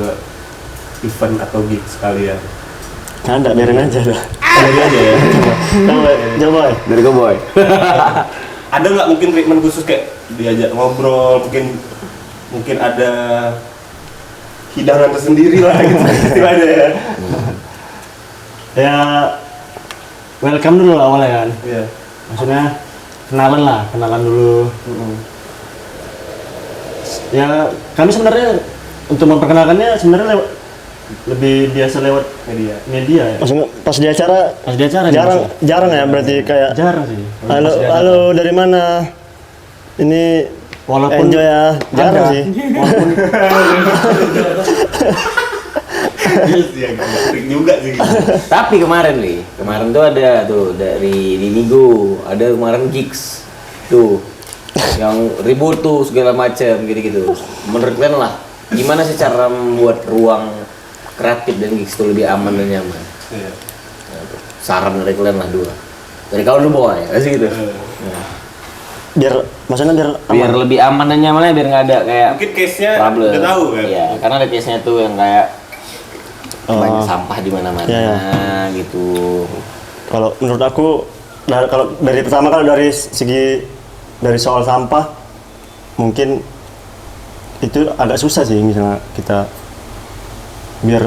event atau gigs kalian? Nggak ada, biarin aja lah. Dari aja ya. Coba. Dari kau boy. Ada nggak mungkin treatment khusus kayak diajak ngobrol, mungkin ada hidangan tersendiri lah gitu istilahnya ya. ya welcome dulu lah awalnya kan Iya. maksudnya kenalan dulu ya kami sebenarnya untuk memperkenalkannya sebenarnya lebih biasa lewat media ya Maksudnya pas di acara pas di acara jarang ya berarti kayak jarang sih halo Pas di acara. halo dari mana? Ini Walaupun enjoy ya. Jarang ada. sih. Iya, sering juga sih. Tapi kemarin tuh ada tuh dari Dinigo, ada kemarin gigs tuh yang ribut tuh segala macam gitu-gitu. Menurut kalian lah, gimana sih cara membuat ruang kreatif dan gigs itu lebih aman dan nyaman? Iya. Saran dari kalian lah dua. Dari kau dulu boy, kasih gitu. Maksudnya Biar lebih aman dan nyaman, biar nggak ada kayak Mungkin case-nya problem. udah tahu kan? Iya, karena ada case-nya tuh yang kayak banyak sampah di mana-mana Iya, gitu. kalau menurut aku kalau dari pertama kalau dari segi dari soal sampah mungkin itu agak susah sih, misalnya kita biar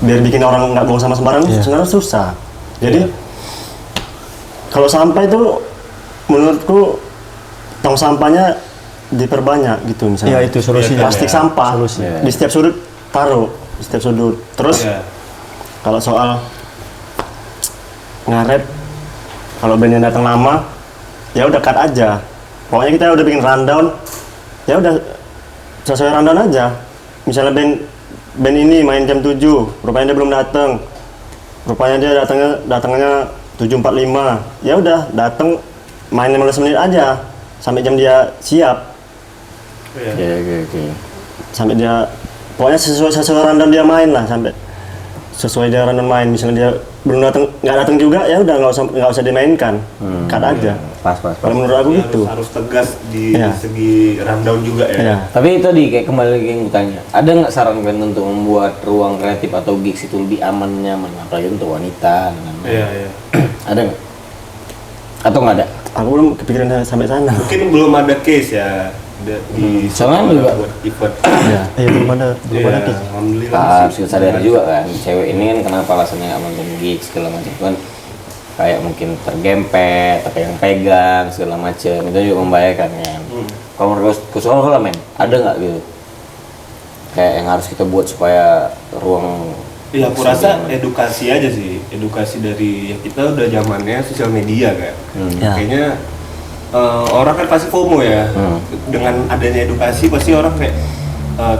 bikin orang nggak buang sampah sembarangan sebenarnya susah. Jadi kalau sampah itu menurutku tong sampahnya diperbanyak gitu misalnya. Iya, itu solusinya. Plastik Ya, sampah solusi. di setiap sudut taruh di setiap sudut. Terus kalau soal ngaret, kalau bandnya datang lama, ya udah cut aja. Pokoknya kita udah bikin rundown, ya udah sesuai rundown aja. Misalnya band ini main jam 7, rupanya dia belum datang. Rupanya dia datangnya 7.45. Ya udah, datang main 15 menit aja sampai jam dia siap. Oke. Sampai dia pokoknya sesuai rundown dia main lah, sampai sesuai dia rundown main. Misalnya dia belum datang, nggak datang juga, ya udah nggak usah dimainkan, cut aja. Pas. Kalau menurut aku gitu. Harus tegas di Iya. segi rundown juga ya. Iya. Tapi tadi kayak kembali lagi yang gue tanya, ada nggak saran kalian untuk membuat ruang kreatif atau gigs itu lebih aman, nyaman, apalagi untuk wanita? Iya. Ada nggak? Atau nggak ada? Aku belum kepikiran sampai sana. Mungkin belum ada case ya di Soalnya juga buat event. Iya. belum ada Iya, alhamdulillah harus kita sadari juga kan, cewek ini kan kenapa alasannya nggak nonton gigs segala macam kan, kayak mungkin tergempet, apa yang pegang segala macam, itu juga membahayakan kan. Kalau menurut soal men, ada nggak gitu kayak yang harus kita buat supaya ruang. Iya, aku rasa edukasi aja sih, edukasi dari ya kita udah zamannya sosial media kan. Ya. Kayaknya orang kan pasti FOMO ya. Dengan adanya edukasi pasti orang kayak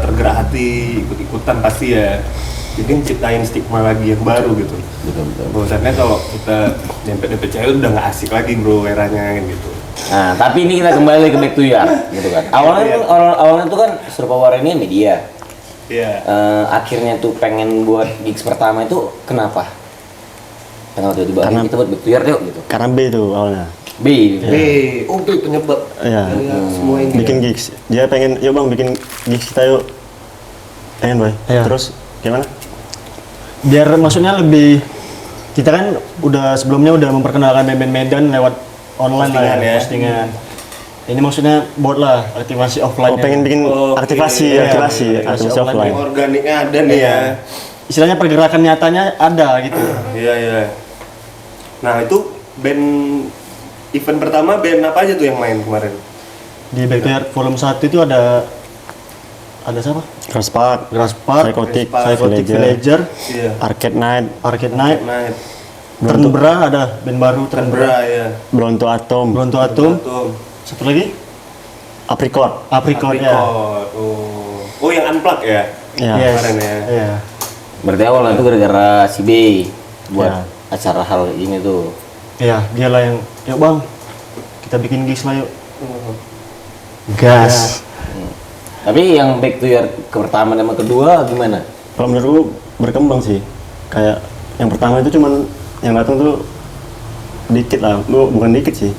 tergerak hati, ikut-ikutan pasti ya. Jadi ciptain stigma lagi yang baru gitu. Betul. Bahwasannya kalau kita dempet cewek udah nggak asik lagi bro eranya kan gitu. Nah, tapi ini kita kembali ke back to yard, gitu kan. Awalnya tuh kan Surpawara ini media. Iya. Akhirnya tuh pengen buat gigs pertama itu kenapa? Kenapa tiba-tiba Karena- kita buat back to yard yuk gitu. Karena B itu awalnya. B. B penyebab Iya. dari semua ini. Bikin gigs. Dia pengen, yuk bang bikin gigs kita yuk. Pengen boy. Iya. Terus gimana? Biar maksudnya lebih, kita kan sebelumnya udah memperkenalkan band-band Medan lewat online Postingan lah ya, ya. postingan. Ini maksudnya buat lah aktivasi offline. Oh pengen bikin Oke. aktivasi Iya, aktivasi aktivasi offline. Organiknya ada nih ya. Istilahnya pergerakan nyatanya ada gitu. Iya. Nah itu band event pertama band apa aja tuh yang main kemarin? Di Back to Yard volume 1 itu ada siapa? Grasspark, Grasspark, Psychotic, Psychotic Villager, Villager, Iya. Arcade Night, Arcade Night, Night. Ternbra ada band baru Ternbra, Bra ya. Blonto Atom, Bronto Atom, Atom. satu lagi Apricot. Apricot ya. Apricot. Oh yang unplug ya? Ya. Yes. Kemarin ya. Iya. Berarti awalnya itu gara-gara si B buat Ya. acara hal ini tuh. Iya, dialah yang, yuk bang, kita bikin gigs lah yuk. Gas. Tapi yang back to yard ke pertama sama kedua gimana? Kalau menurutku berkembang sih. Kayak yang pertama itu cuman yang datang tuh dikit lah, bukan dikit sih.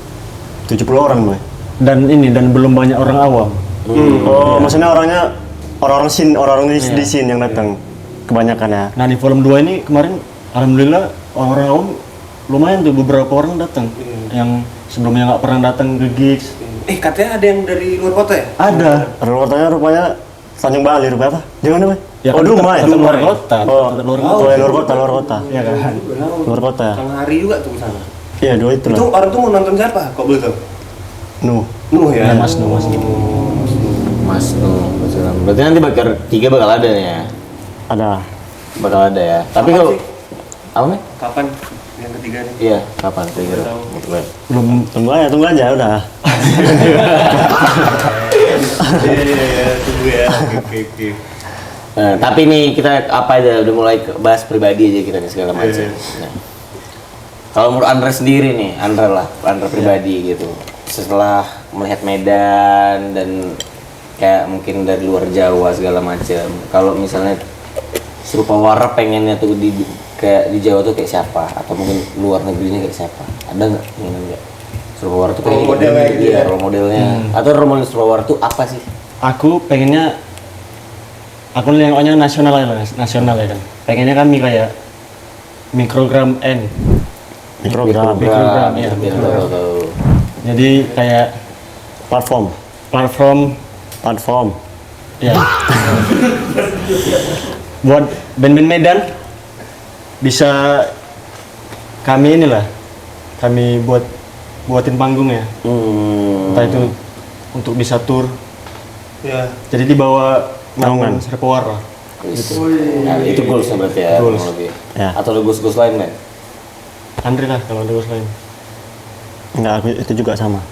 70 orang boy. Dan belum banyak orang awam. Oh, maksudnya orang-orang di sini yang datang. Kebanyakan ya. Nah di volume 2 ini kemarin, alhamdulillah orang-orang awam lumayan tuh, beberapa orang datang. Yang sebelumnya nggak pernah datang ke gigs. Katanya ada yang dari luar kota ya? Ada. Rupanya Tanjung Bali, rupanya apa? Di mana boy? Ya, Oh, Dumai. tetap luar kota. Oh, tetap luar oh, kota. ya, luar kota. Iya kan. Luar kota ya. Kang Hari juga tuh kesana. Iya, dua itu Itu lah. orang tuh mau nonton siapa? Kok boleh tahu? Nuh. Nuh ya? Ya, Mas Nuh, Mas Nuh. Mas Nuh. Berarti nanti bakal 3 bakal ada nih ya? Ada. Bakal ada ya. Tapi Kapan kalau sih? apa nih? Kapan yang ketiga nih? Iya, kapan kira-kira? Tahu. Belum, tunggu aja udah. Iya, tunggu ya. Oke. Nah, tapi nih kita apa aja udah mulai bahas pribadi aja kita nih segala macam. Iya. Nah, kalau menurut Andre sendiri nih, Andre pribadi gitu. Setelah melihat Medan dan kayak mungkin dari luar Jawa segala macam. Kalau misalnya Surpawara pengennya tuh kayak di Jawa tuh kayak siapa? Atau mungkin luar negerinya kayak siapa? Ada nggak? Nggak. Surpawara tuh kayak Role modelnya gitu ya? role modelnya. Atau role model Surpawara tuh apa sih? Aku pengennya, aku nengoknya nasional ya kan. Pengennya kami kayak mikrogram N. Mikrogram. Mikrogram, iya. biar tahu. Jadi kayak Platform. Ya. Buat band-band Medan bisa kami buatin panggung ya. Entah itu untuk bisa tour. Ya. Jadi dibawa Naungan. Serpowar lah. Nah, itu goalsnya berarti ya. Goals. kurang lebih. Ya. Atau ada goals-goals lain, men? Andre lah kalau ada goals lain. Enggak, aku itu juga sama.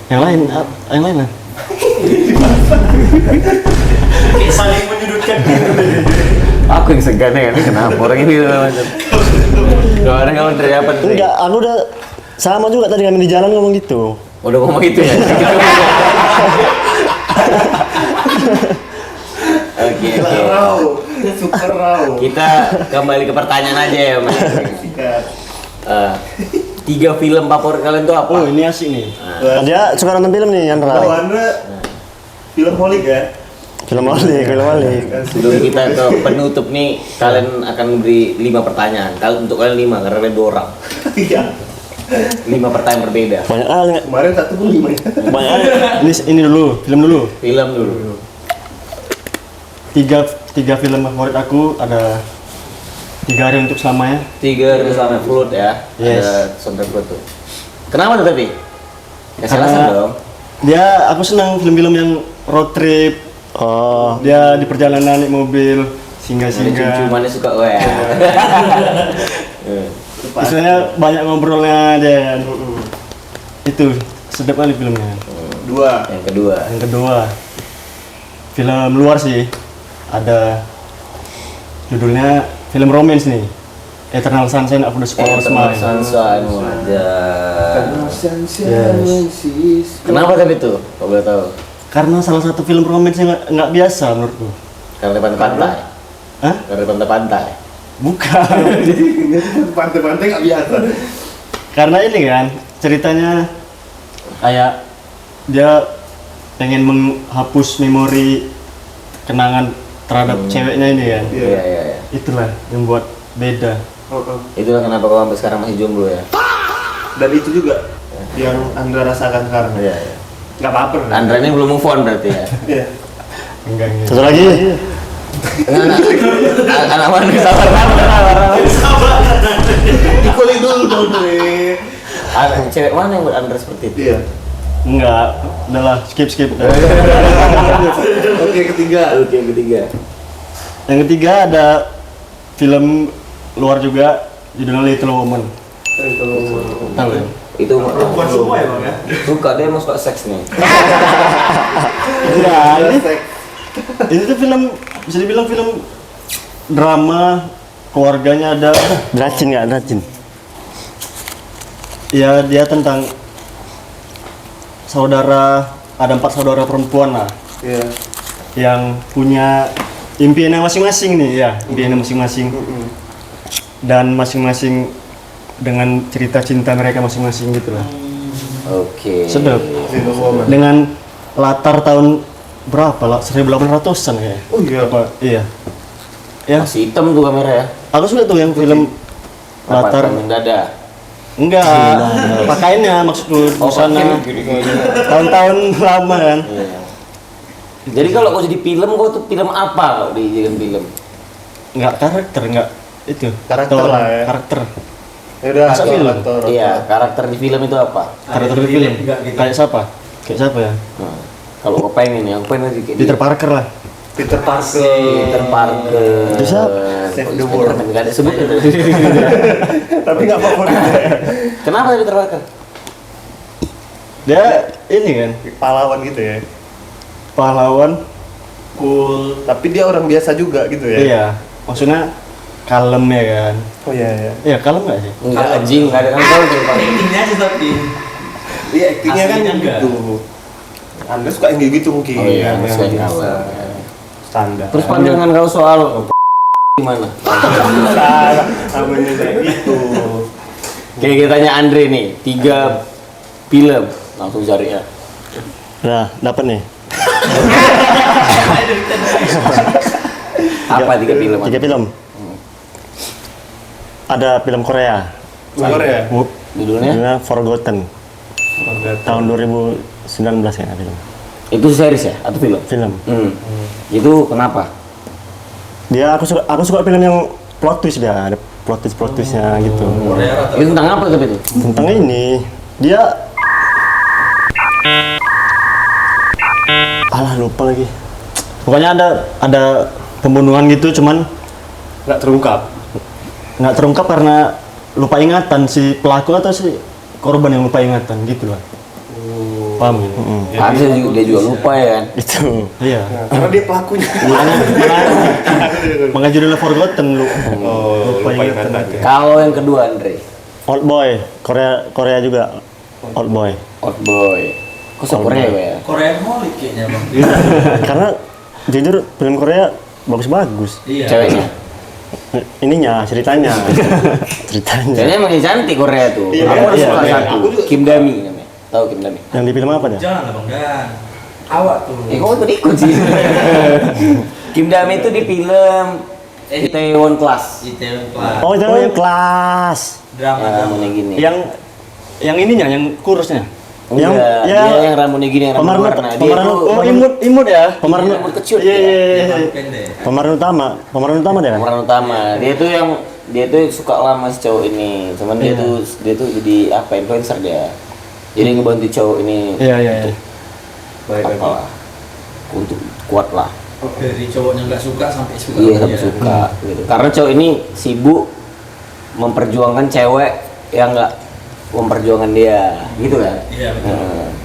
Yang lain lah. Saling menyudutkan. Aku yang segan ya, ini kenapa orang ini macam. Gak ada kawan dari apa tuh? Enggak, aku udah sama juga tadi kami di jalan ngomong gitu. Udah ngomong gitu ya. Oke. Super raw. Kita kembali ke pertanyaan aja ya, Mas. Tiga film favorit kalian tuh apa? Oh ini asik nih. Dia suka nonton film nih, Yandra. Kalau Anda film holik ya? Film Oli. Sebelum kita ke penutup nih, kalian akan beri 5 pertanyaan. Kalau untuk kalian 5, karena kalian 2 orang. Iya. 5 pertanyaan berbeda. Banyak enggak? Kemarin 1 pun 5 ya. Banyak Ini dulu, film dulu. Film dulu. Tiga film favorit aku ada 3 Hari Untuk Selamanya. 3 Hari Selama Flood ya. Yes. Ada soundtrack Flood tuh. Kenapa tuh tapi? Kasih Karena alasan dong. Aku senang film-film yang road trip. Oh, Dia di perjalanan naik mobil, Ada singgah-singgah. cuman suka weh. Istilahnya banyak ngobrolnya aja kan. Itu sedap kali filmnya. 2. Yang kedua. Yang kedua, film luar sih. Ada judulnya film romance nih. Eternal Sunshine of the Spotless Mind. Sunshine wajah. Yes. Kenapa tapi itu? Kau boleh tahu? Karena salah satu film romance yang nggak biasa menurutku. Karena di pantai-pantai. Hah? Karena di pantai-pantai. Bukan. Pantai-pantai nggak biasa. Karena ini kan ceritanya kayak dia pengen menghapus memori kenangan terhadap ceweknya ini kan. Iya. Itulah yang buat beda. Itulah kenapa kau sampai sekarang masih jomblo ya. Dan itu juga yang Anda rasakan sekarang. Iya. Nggak apa-apa. Andra ini belum move on berarti ya. Iya. Enggak gitu. satu lagi. Anak mana sabar. Dikulik dulu dong, Dre. Anak cewek mana yang buat Andra seperti itu? Iya. Enggak, udahlah skip. Oke, ketiga. Oke, yang ketiga. Yang ketiga ada film luar juga judulnya Little Woman. Tahu kan? Itu Perempuan semua ya, Bang ya? suka, dia mau suka seks nih. Enggak, ini tuh film bisa dibilang film drama, keluarganya ada. Dracin nggak Dracin? Ya dia tentang ada 4 saudara perempuan lah Iya. yang punya impiannya masing-masing nih ya, impiannya masing-masing. Dan masing-masing dengan cerita cinta mereka masing-masing gitu lah. Oke. Sedap. Little Woman. Dengan latar tahun berapa lah? 1800-an kayaknya. Oh iya. Apa? Iya. Ya, Masih hitam tuh kamera ya. aku suka tuh yang film latar. dada. Enggak, pakainya maksudku busana. Tahun-tahun lama kan. Iya. Jadi kalau kau jadi film, kau tuh film apa kalau dijadikan film? Enggak karakter, enggak itu. Karakter Aktor, lah ya. Karakter. Ya udah, Masa film? aktor. Iya, karakter di film itu apa? Karakter di film. Kayak siapa? Kayak siapa ya? Nah, kalau kau pengen nih, aku pengen jadi kayak Peter dia. Parker lah. Peter Parker. Peter Parker. Bisa. Save the world. Nggak ada sebut. Tapi nggak favorit. Kenapa Peter Parker? Dia ini kan Pahlawan gitu ya. pahlawan. Cool. Tapi dia orang biasa juga gitu ya. Iya. Maksudnya kalem ya kan. Oh iya iya. Iya, kalem nggak sih? Enggak anjing, enggak ada kan kau Peter Parker. Actingnya aja tapi. Iya, aktingnya kan Aslinya enggak. gitu. Anda suka yang gitu mungkin. Oh iya, yang suka yang biasa. kalem. Standar. Terus pandangan kau soal gimana? salah namanya kayak gitu. Oke, kita tanya Andre nih, 3 film langsung cari ya. Nah, dapat nih. Apa 3 film? 3 film. Ada film Korea. Korea. Judulnya? Judulnya Forgotten. Tahun 2019 19 ya film. Itu series ya atau film? Film. Itu kenapa? Dia aku suka film yang plot twist dia, ada plot twistnya gitu. Itu tentang apa tapi itu? Tentang ini dia lupa lagi. Pokoknya ada pembunuhan gitu, cuman Nggak terungkap karena lupa ingatan si pelaku atau si korban yang lupa ingatan gitu lah. Paham ya? Harusnya dia juga lupa ya kan? Itu. Iya. karena dia pelakunya. Makanya judulnya Forgotten lu. Lupa ingatan. Kalau yang kedua Andre, Old Boy, Korea juga. Old Boy. Old Boy. Kok Korea ya? Korean Holic kayaknya bang. Karena jujur film Korea bagus-bagus. Iya. Ceweknya. Ininya, ceritanya. Ceweknya emang cantik Korea tuh. Iya, Aku ada iya, suka iya. satu. Kim Dami namanya. Tahu Kim Dami? Yang di film apa dia? Jangan lah bang, dan awak tuh. Kok ikut sih? Kim Dami itu di film Itaewon Class. Itaewon Class. Oh, yang kelas. Drama. Yang rambutnya gini. Yang ininya, yang kurusnya. Enggak, yang- dia yang rambutnya gini, yang rambut pemeran- warna. Dia pemeran- tuh Oh, imut ya. Pemeran rambut kecil. Iya, dia. iya, iya. Yang pendek. pemeran utama dia kan? Pemeran utama. Dia tuh suka lama si cowok ini. Cuman dia tuh jadi apa influencer dia. Jadi ngebantu cowok ini Iya. apalah untuk kuat lah. Dari cowoknya nggak suka sampai suka. Iya sampai suka gitu. Karena cowok ini sibuk memperjuangkan cewek yang nggak memperjuangkan dia, gitu kan? Iya, betul.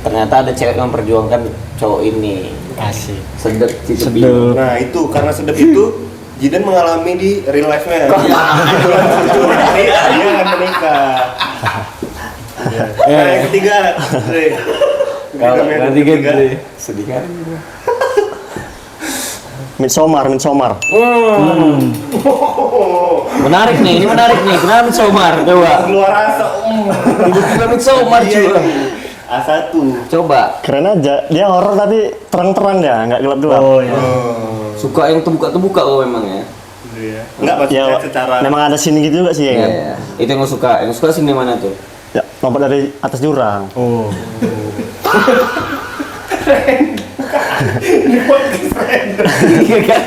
Ternyata ada cewek yang memperjuangkan cowok ini. Asik. Sedep sih Sedep. Nah itu karena sedep itu Jidan mengalami di real life-nya. Dia akan menikah. Nah, yang ketiga, Dre. Kalau Yang nanti ketiga. gitu sedih kan? Midsommar. Menarik nih, ini menarik nih. Kenapa Midsommar? Coba. Keluar asa. Tiba-tiba Midsommar cuy. A1. Coba. Keren aja. Dia horor tapi terang-terang ya, nggak gelap-gelap. Oh iya. Suka yang terbuka-terbuka kok memang ya. Enggak maksudnya Ya, secara memang ada sini gitu juga sih ya kan? Iya. Itu yang lo suka. Yang lo suka sih di mana tuh? Ya, lompat dari atas jurang. Oh. Iya kan?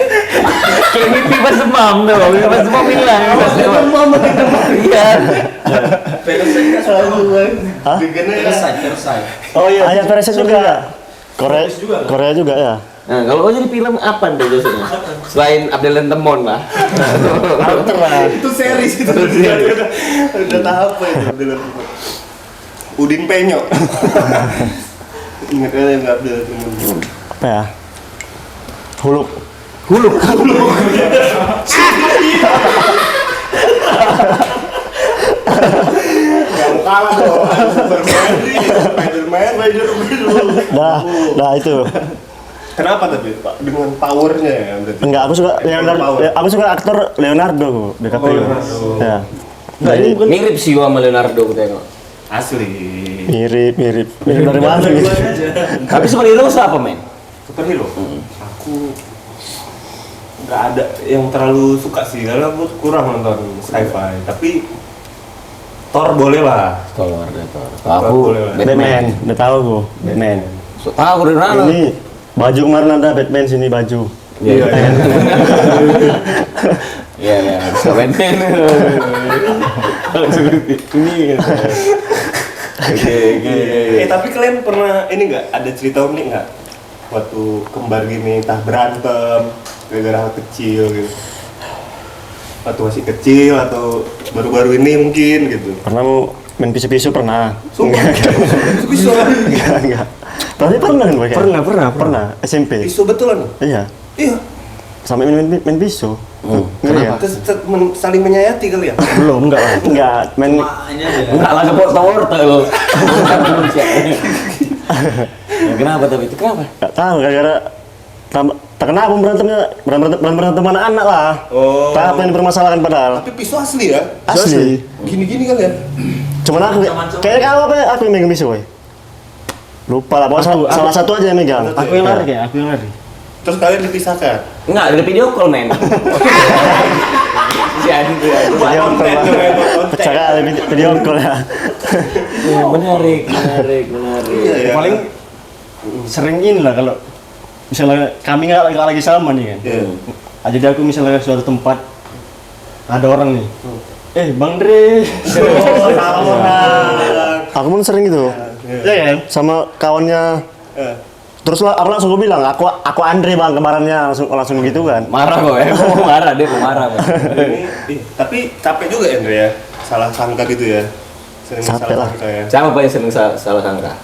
Kayak mimpi pas demam tuh. Mimpi pas demam hilang. Pas demam. Iya. Parasite kan selalu kan. Hah? Parasite. Oh iya, ayah Parasite juga. Korea juga. Korea juga ya. Nah, kalau lo jadi film apa tuh biasanya? Selain Abdel dan Temon lah. Itu series itu. Udah tahap apa itu? Udin Penyo. Ingat kali nggak Abdel temen. Apa ya? Huluk. Jangan kalah dong. Spiderman. Dah itu. Kenapa tapi Pak? Dengan powernya ya berarti. Enggak, aku suka Leonardo. Power. Aku suka aktor Leonardo DiCaprio. Leonardo. Ya. Nah, ini mirip sih gua sama Leonardo gue tengok. Asli. Mirip dari mana gitu. Tapi superhero lo apa men? Superhero. Aku nggak ada yang terlalu suka sih karena aku kurang nonton sci-fi. Tapi Thor boleh lah. Thor. Thor Aku boleh lah. Batman, udah tahu gua. Batman. Tahu dari mana? Ini baju kemarin ada Batman sini baju. Iya. Iya, bisa Batman. Ini. Oke. Tapi kalian pernah ini nggak ada cerita unik nggak? Waktu kembar gini entah berantem gara-gara hal kecil gitu. Waktu masih kecil atau baru-baru ini mungkin gitu. Pernah mau main pisu-pisu pernah. Sumpah. Pisau. Enggak. Tapi pernah kan Boy? Pernah. SMP. Pisau betulan. Iya. Iya. Sampai main pisu. Kenapa? Terus saling menyayati kali ya. Belum, enggak lah. Enggak, main Ini aja. Enggak lah kepot tower lo. Bukan manusia. Ya, kenapa tapi itu kenapa? enggak tahu gara-gara tak kenapa berantem anak-anak lah. Oh. Tak apa yang dipermasalahkan padahal. Tapi pisau asli ya. Asli. Gini-gini kan ya. Cuman aku kayaknya kamu apa ya? Aku yang megang pisu, Boy. Lupa lah, pokoknya salah satu aja yang megang. Aku yang lari kayak, aku yang lari. Terus kalian dipisahkan. Enggak, ada video call men. Si Adi tuh. Video call lah. Pecah kali video call ya. Menarik. Iya ya. Paling sering inilah kalau misalnya kami nggak lagi sama nih kan. Jadi aku misalnya ke suatu tempat ada orang nih. Bang Dre. Salam orang. Aku pun sering gitu. Ya kan? Sama kawannya. Terus lah, aku langsung bilang, aku Andre bang kemarinnya langsung gitu kan. Marah kok ya, mau marah dia mau marah. Bang. Tapi capek juga ya Andre ya, salah sangka gitu ya. Sering Capek salah lah. sangka ya. Siapa Pak yang sering salah sangka?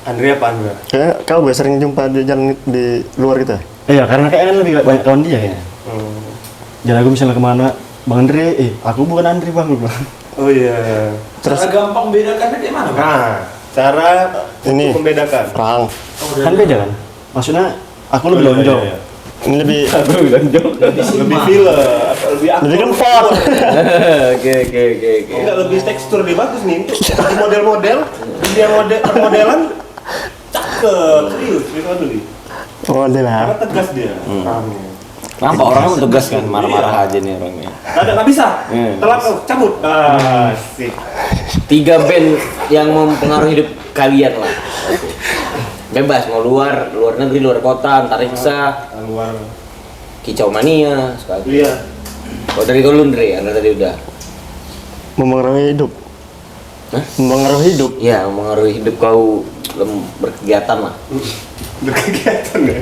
Andre apa Andre? Kayaknya kau biasa sering jumpa di jalan di luar gitu ya? Iya, karena kayaknya lebih banyak kawan dia ya. Jadi aku misalnya kemana, Bang Andre, aku bukan Andre bang. Oh iya. Cara gampang bedakannya kayak mana, Bang? Nah, cara Ini. untuk membedakan. Perang. Kan beda kan? Maksudnya aku lebih lonjong. Iya. Ini lebih Lebih filler, atau lebih aktor. lebih kempot. Oke. Enggak, lebih tekstur dia bagus nih. Untuk model-model, dia modelan cakep, serius dulu nih. Model lah. Karena tegas dia. Orangnya. Kenapa orangnya mau tegas kan, marah-marah aja nih orangnya. Nggak bisa. Telat, cabut. Asik. 3 band yang mempengaruhi hidup kalian lah. Oke. Bebas mau luar negeri, luar kota, antariksa, Luar. kicau mania sekali. Iya. Kalau dari kau Lundre, Anda tadi udah. Mempengaruhi hidup. Hah? Mempengaruhi hidup. Ya, mempengaruhi hidup kau dalam berkegiatan lah. Berkegiatan ya.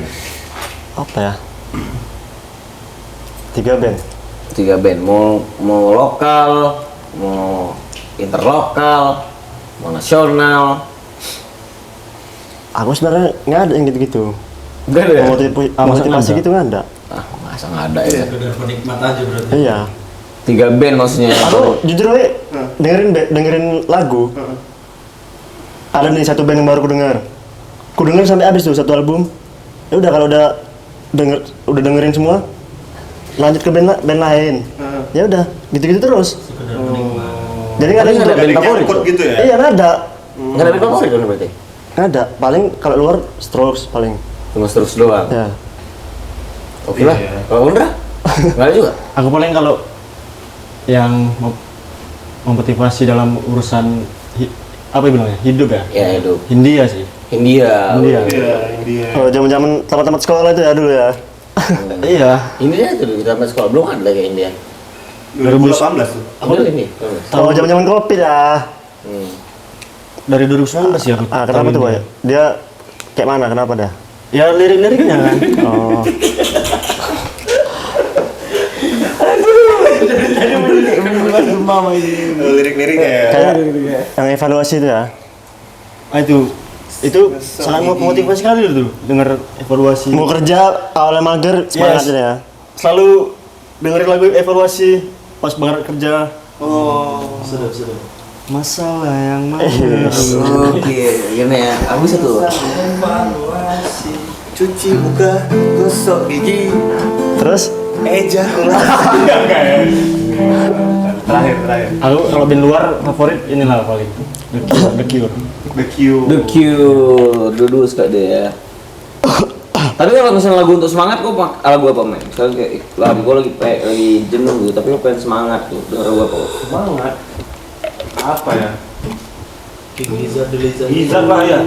Apa ya? 3 band. 3 band, mau lokal, mau interlokal, mau nasional. Aku sebenarnya nggak ada yang gitu-gitu. Enggak ada. Motivasi gitu nggak ada. Ah, masa nggak ada ya? Sekedar penikmat aja berarti. Iya. 3 band maksudnya. Aku jujur aja dengerin lagu. Ada nih satu band yang baru aku denger. Aku denger sampai habis tuh satu album. Ya udah kalau udah dengerin semua, lanjut ke band lain. Ya udah, gitu-gitu terus. Sekedar penikmat. Jadi nggak ada yang Nggak ada band favorit Nyangkut tuh? gitu ya. Iya nggak ada, Nggak ada band favorit kan berarti? nggak ada. Paling kalau luar Strokes paling. Cuma terus doang. Ya. Oke lah. Iya. Kalau Undra? Nggak ada juga. Aku paling kalau yang memotivasi dalam urusan apa ya bilangnya hidup ya? Ya hidup. Hindia sih. India. India. Iya, India. Kalau zaman-zaman tamat-tamat sekolah itu ya dulu ya. Iya. India tuh di taman sekolah belum ada kayak India. 2018 tuh. Aku ini. Kalau zaman-zaman kopi dah. Dari 2019 ya aku. Ah, kenapa tahu tuh, Boy? India. Dia kayak mana? Kenapa dah? Ya lirik-liriknya kan. Oh. Lirik-liriknya ya. Kayak yang evaluasi itu ya. Itu sangat memotivasi sekali itu denger evaluasi. Mau kerja awalnya mager semangat aja ya. Selalu dengerin lagu evaluasi pas banget kerja. Oh, Sedap. Masalah yang mana? Oke, gini ya. Aku satu. Evaluasi. cuci muka, gosok gigi, Terus ejakulasi. Terakhir. Aku kalau band luar favorit inilah paling The Cure. The Cure. The Cure, dulu suka deh ya. Tapi kalau misalnya lagu untuk semangat, kok lagu apa men? Misalnya kayak lagu gue lagi jenuh gitu, tapi gue pengen semangat tuh, denger lagu apa? Semangat. Apa ya? King Gizzard, The Lizard. Gizzard lah ya.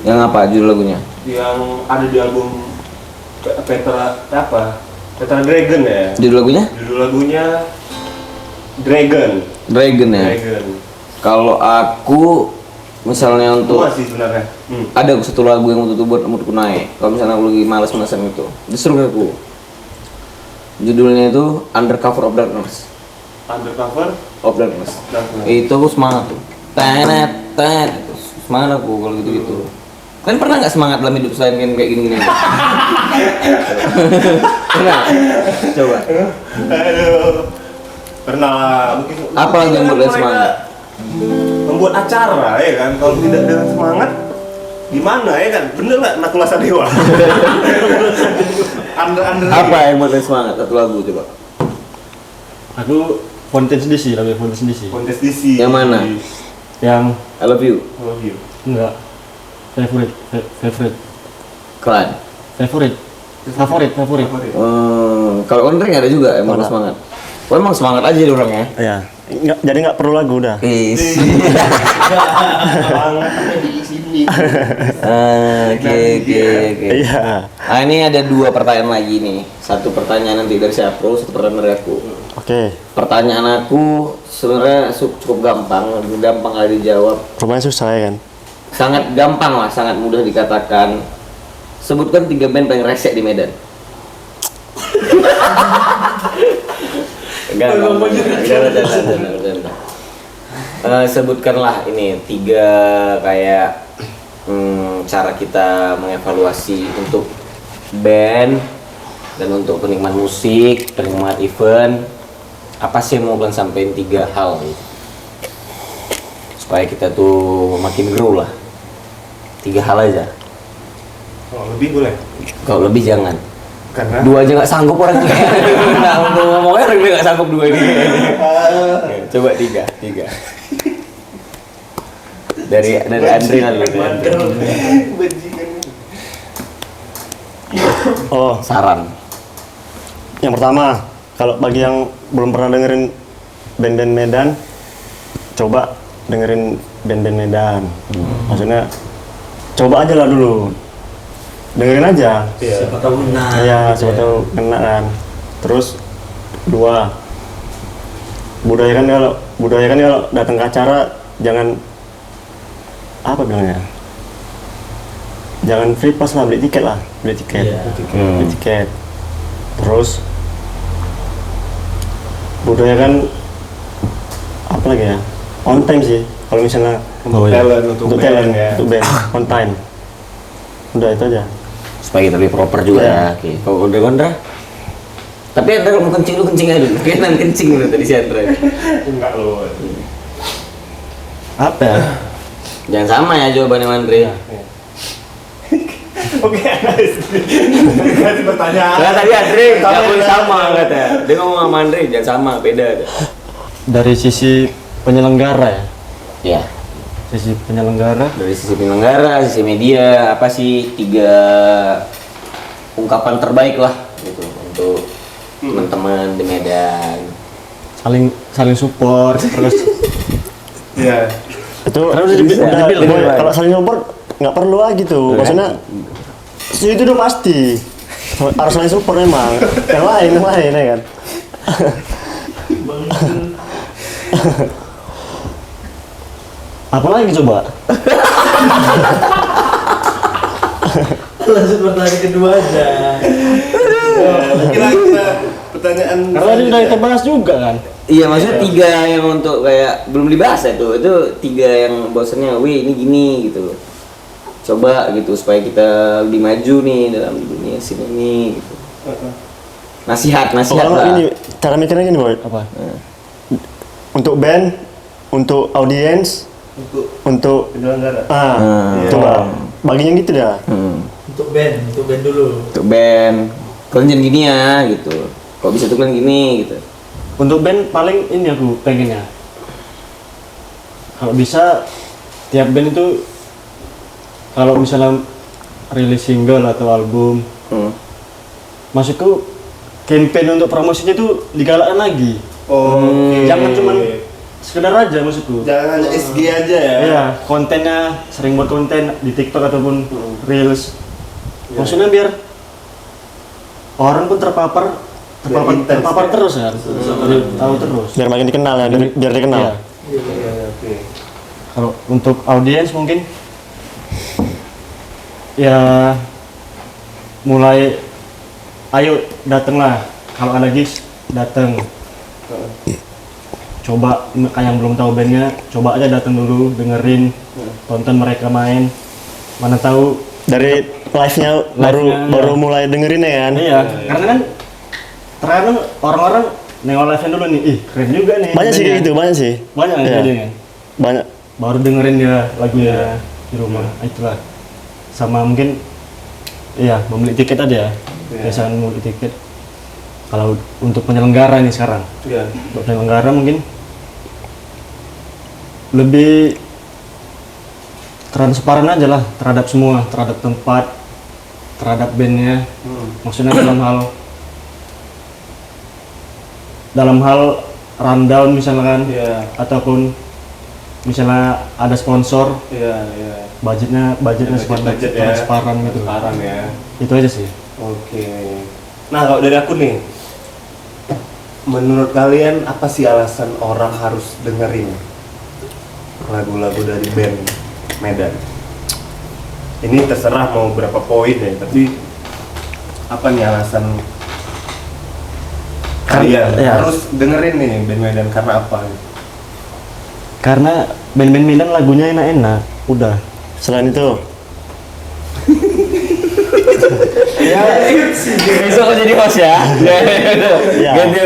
Yang apa judul lagunya? Yang ada di album Petra Dragon ya. Judul lagunya? Judul lagunya Dragon. Dragon ya. Dragon. Kalau aku misalnya untuk Semua sih sebenarnya. ada satu lagu yang untuk buat moodku naik. Kalau misalnya aku lagi malas-malasan itu, justru aku. Judulnya itu Undercover of Darkness. Undercover. Of Darkness. Darkness. Itu aku semangat tuh. Tenet. Semangat aku kalau gitu-gitu. Kan pernah nggak semangat dalam hidup selain kayak gini-gini? Pernah? Coba. Aduh. Pernah lah. Mungkin Apa lagi yang buat semangat? Membuat acara ya kan. Kalau tidak dengan semangat gimana ya kan? Bener lah Nakula Sadewa. Under. Apa yang buat semangat? Satu lagu coba. Aku Fountains DC, lagu Fountains DC. Kontes DC. Yang mana? Yang I love you. Love you. enggak favorite. Klan. Favorit. Kalau Ondreng ada juga yang buat semangat. Oh, emang semangat aja di orangnya. Iya. Jadi nggak perlu lagu udah. Is. Semangat ada di sini. Oke. Iya. Nah ini ada 2 pertanyaan lagi nih. Satu pertanyaan nanti dari Syafrul, satu pertanyaan dari aku. Oke. Pertanyaan aku sebenarnya cukup gampang kali dijawab. Pertanyaan susah ya kan? Sangat gampang lah, sangat mudah dikatakan. Sebutkan 3 band paling resek di Medan. Enggak. Sebutkanlah ini 3 kayak cara kita mengevaluasi untuk band dan untuk penikmat musik, penikmat event. Apa sih yang mau kalian sampaikan 3 hal gitu. Supaya kita tuh makin grow lah. 3 hal aja. Oh, lebih boleh? Kalau lebih jangan. Karena 2 aja nggak sanggup orang. Nah, ngomongnya orang dia nggak sanggup 2 ini. Coba 3. Dari Andri dulu. bajingan. Oh, Saran. yang pertama, kalau bagi yang belum pernah dengerin band-band Medan, coba dengerin band-band Medan. Maksudnya coba aja lah dulu. Dengerin aja. Siapa tahu benar. Iya, gitu siapa ya. tahu kena kan. Terus 2, budayakan kalau datang ke acara jangan apa bilangnya? Jangan free pass lah, beli tiket. Iya. Beli tiket. Terus budayakan apa lagi ya? On time sih. Kalau misalnya Untuk talent ya. untuk band on time. Udah itu aja. Supaya kita lebih proper juga ya. Oke. Kalau udah Gondra. Tapi Andra mau kencing lu kencing aja dulu. Kayaknya kencing dulu tadi si Andra. Enggak loh. Apa ya? Jangan sama ya jawabannya Andre. Oke, nice. Kasih pertanyaan. Nah, tadi Andre nggak boleh sama katanya. Dia ngomong sama Andre jangan sama, beda aja. Dari sisi penyelenggara ya. Ya. Sisi penyelenggara Dari sisi penyelenggara, sisi media, apa sih 3 ungkapan terbaik lah gitu untuk teman-teman di Medan. saling support terus Iya. Itu Karena udah dibilang, Boy, Boy. kalau saling support nggak perlu lagi tuh. Maksudnya itu udah pasti harus saling support memang. Yang lain ya kan. apa lagi coba? Lanjut pertanyaan kedua aja. Kira-kira pertanyaan Karena tadi udah kita bahas juga kan. Iya, maksudnya 3 yang untuk kayak belum dibahas ya tuh. Itu 3 yang bosannya, wih ini gini gitu. Coba gitu supaya kita lebih maju nih dalam dunia sini ini gitu. Nasihat Kalau lah. ini cara mikirnya gini, Boy. Apa? Untuk band, untuk audiens, untuk penyelenggara. Iya. coba baginya gitu dah. Untuk band dulu. Untuk band, kalian jangan gini ya gitu. Kok bisa tuh kalian gini gitu. Untuk band paling ini aku pengennya. Kalau bisa tiap band itu kalau misalnya rilis single atau album, maksudku campaign untuk promosinya itu digalakkan lagi. Oh, Jangan cuman sekedar aja maksudku. jangan hanya SG aja ya. Iya, kontennya sering buat konten di TikTok ataupun reels. Maksudnya biar orang pun terpapar intens, ya. terus ya. Tahu terus. Biar makin dikenal ya, biar dikenal. Iya. Iya, oke. Kalau untuk audiens mungkin ya mulai ayo datanglah kalau ada gigs datang. Coba kayak yang belum tahu bandnya, coba aja datang dulu, dengerin, tonton mereka main. Mana tahu Dari live-nya Live-nya, baru iya. mulai dengerin ya kan. iya, karena kan terkadang orang-orang nengok live-nya dulu nih, ih keren juga nih. Banyak sih kayak bandnya. gitu, banyak sih. Banyak Iya. aja kan. Banyak. Baru dengerin dia lagunya di rumah, itulah. Sama mungkin, iya membeli tiket aja. Biasanya membeli tiket. Kalau untuk penyelenggara nih sekarang, Iya. untuk penyelenggara mungkin lebih transparan aja lah terhadap semua, terhadap tempat, terhadap bandnya. Maksudnya dalam hal rundown misalkan, Iya. ataupun misalnya ada sponsor, Iya. budgetnya Budget ya. transparan gitu. Transparan ya. Itu aja sih. Oke. Nah, kalau dari aku nih, menurut kalian apa sih alasan orang harus dengerin lagu-lagu dari band Medan? Ini terserah mau berapa poin ya, tapi apa nih alasan kalian ya. harus dengerin nih band Medan karena apa? Karena band-band Medan lagunya enak-enak, udah. Selain itu, Ya, besok aku jadi host ya. Ya. Ganti.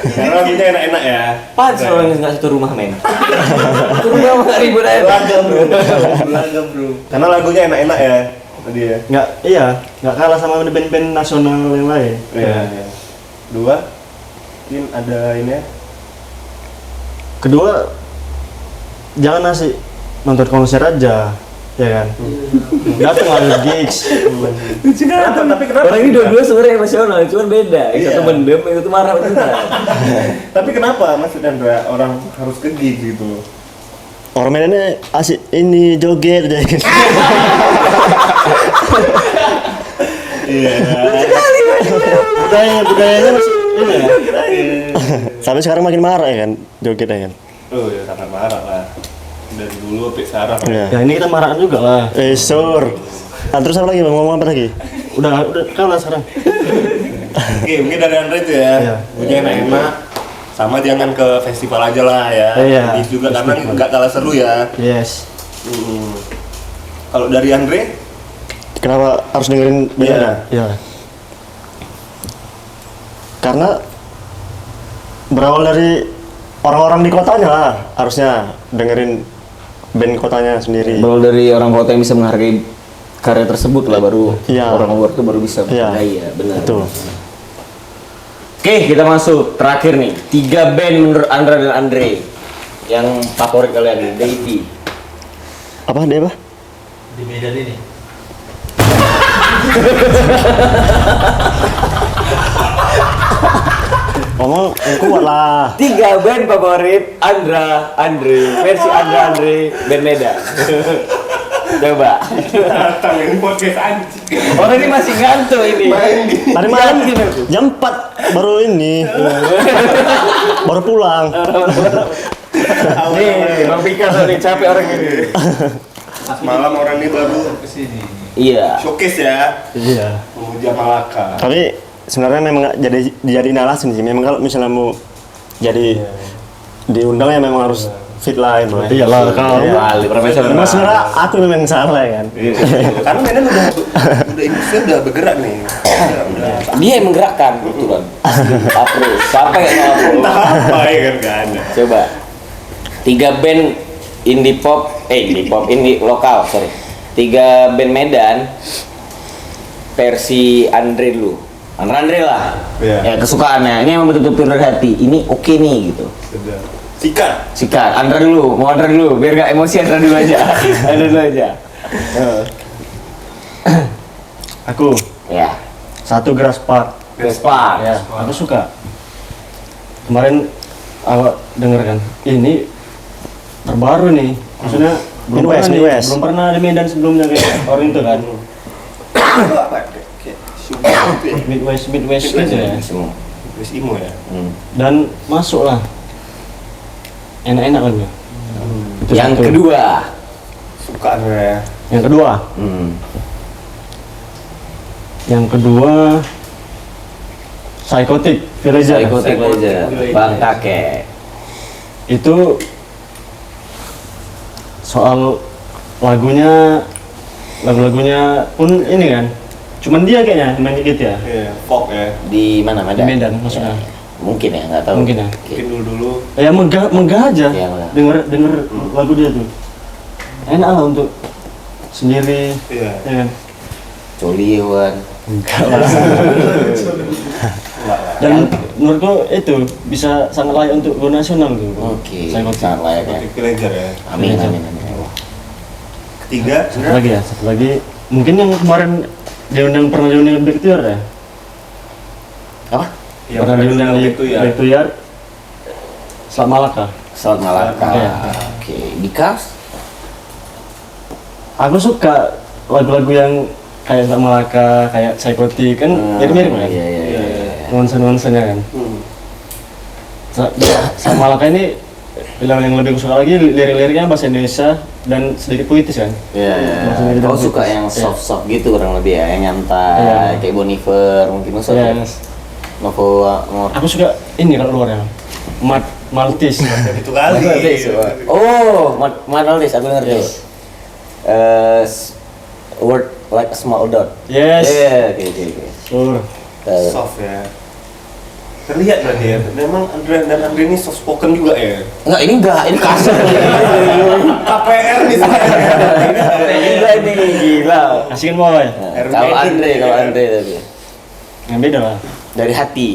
Karena lagunya enak-enak ya. Pas orang nggak satu rumah men. Satu rumah nggak ribut aja. Belagam bro. Karena lagunya enak-enak ya. Tadi ya. Nggak kalah sama band-band nasional yang lain. Iya. Dua, mungkin ada ini ya. Kedua, jangan nasi nonton konser aja, ya kan? Datang ada gigs. Kenapa? Tapi kenapa? Orang ini dua-dua sebenarnya emosional, cuman beda. Yang satu Iya. mendem, yang satu marah beneran. Tapi kenapa maksudnya Andra, orang harus ke gigs gitu? orang Medannya asik ini joget aja. Iya. Budayanya masih ini ya. Sampai sekarang makin marah ya kan joget ya kan. Oh ya sangat marah lah. Dari dulu sampai sekarang. Iya. Ya ini kita marahan juga lah. Sur. Nah, terus apa lagi Bang? Ngomong apa lagi? Udah kalah sekarang. Oke, mungkin dari Andra itu ya. Iya. Punya enak-enak. Sama jangan ke festival aja lah ya. Iya. Gigs juga karena nggak kalah seru ya. Yes. Kalau dari Andre? Kenapa harus dengerin band Iya. Medan? Ya. Karena berawal dari orang-orang di kotanya lah harusnya dengerin band kotanya sendiri. Berawal dari orang kota yang bisa menghargai karya tersebut lah, baru Iya. orang luar tuh baru bisa Iya. menghargai ya, benar. Betul. Oke, kita masuk terakhir nih. 3 band menurut Andra dan Andre yang favorit kalian nih, Davy. Apa dia apa? Di Medan ini. Ngomong yang kuat lah. 3 band favorit Andra, Andre, versi Andra, Andre, band Medan. Coba. Datang ini podcast anjing. Orang ini masih ngantuk ini. Tadi malam jam 4 baru ini. Baru pulang. Nih, Bang Pika nih capek orang ini. Malam orang ini baru Kesini. Iya. showcase ya. Iya. Memuja Malaka. Tapi sebenarnya memang nggak jadi alasan sih. Memang kalau misalnya mau jadi diundang ya memang harus fit lah itu. Iya lah kalau Kali profesional. Memang sebenarnya aku memang salah ya kan. Karena Medan udah industri udah bergerak nih. Udah. Dia yang menggerakkan kebetulan. Apro. Siapa yang tahu Apro? Entah apa ya kan gak ada. Coba. 3 band indie lokal, sorry. 3 band Medan versi Andre dulu. Andre lah. Iya. Ya kesukaannya. Ini emang betul-betul dari hati. Ini oke nih gitu. Sudah. Sikat. Sikat. Andra dulu, mau Andra dulu, biar gak emosi Andra dulu aja. Andra dulu aja. aku Ya. 1 Grass Park. Vespa. Ya, aku suka. Kemarin awak denger kan? Ini terbaru nih. Maksudnya Midwest, Midwest. belum pernah di Medan sebelumnya kayak orang itu kan. Itu apa? Kayak sugar gitu ya. Midwest gitu ya. Semua. Terus imo ya. Dan masuk lah. Enak-enak kan ya. Itu Yang satu. kedua. Suka ya. Yang kedua. Yang kedua Psychotic Villager. Psychotic aja. Bang Kakek. Itu soal lagu-lagunya pun ini kan. Cuman dia kayaknya main dikit ya. Iya, folk ya. Di mana Di Medan? Medan maksudnya. Ya. Mungkin ya, nggak tahu. Mungkin ya. Oke. Mungkin dulu. Ya megah aja. Iya, megah. Denger lagu dia tuh. Enak lah untuk sendiri. Iya. Ya kan? Coliwan. Dan menurutku itu bisa sangat layak untuk go nasional tuh. Oke. Psychotic. Sangat layak ya. Villager ya. Amin, amin, amin. Ketiga. Satu lagi mungkin yang kemarin pernah diundang Back to Yard ya. Apa? Yang Pernah diundang di itu ya. Back to Yard. Selat Malaka. Selat Malaka. Iya. Oke, Dikas. Aku suka lagu-lagu yang kayak Selat Malaka, kayak Psychotic kan mirip-mirip kan? Iya. Nuansa-nuansanya kan. Selat Malaka ini yang lebih aku suka lagi lirik-liriknya bahasa Indonesia dan sedikit puitis kan. Iya. Maksudnya Kau gitu. suka yang Iya. soft gitu kurang lebih ya, yang nyantai, Iya. kayak Bonifer mungkin maksudnya. Yes. Novo Aku suka ini kalau luarnya. Maltese. Itu kali. Oh, Maltese aku ngerti. Yes. Word like a small dot. Yes. Iya, oke. Sure. Soft ya. Terlihat berarti ya. Memang Andre ini soft spoken juga ya. Enggak, ini kasar. KPR nih Ini gila. Asikin boy. Kalau Andre tadi Yang beda lah. dari hati.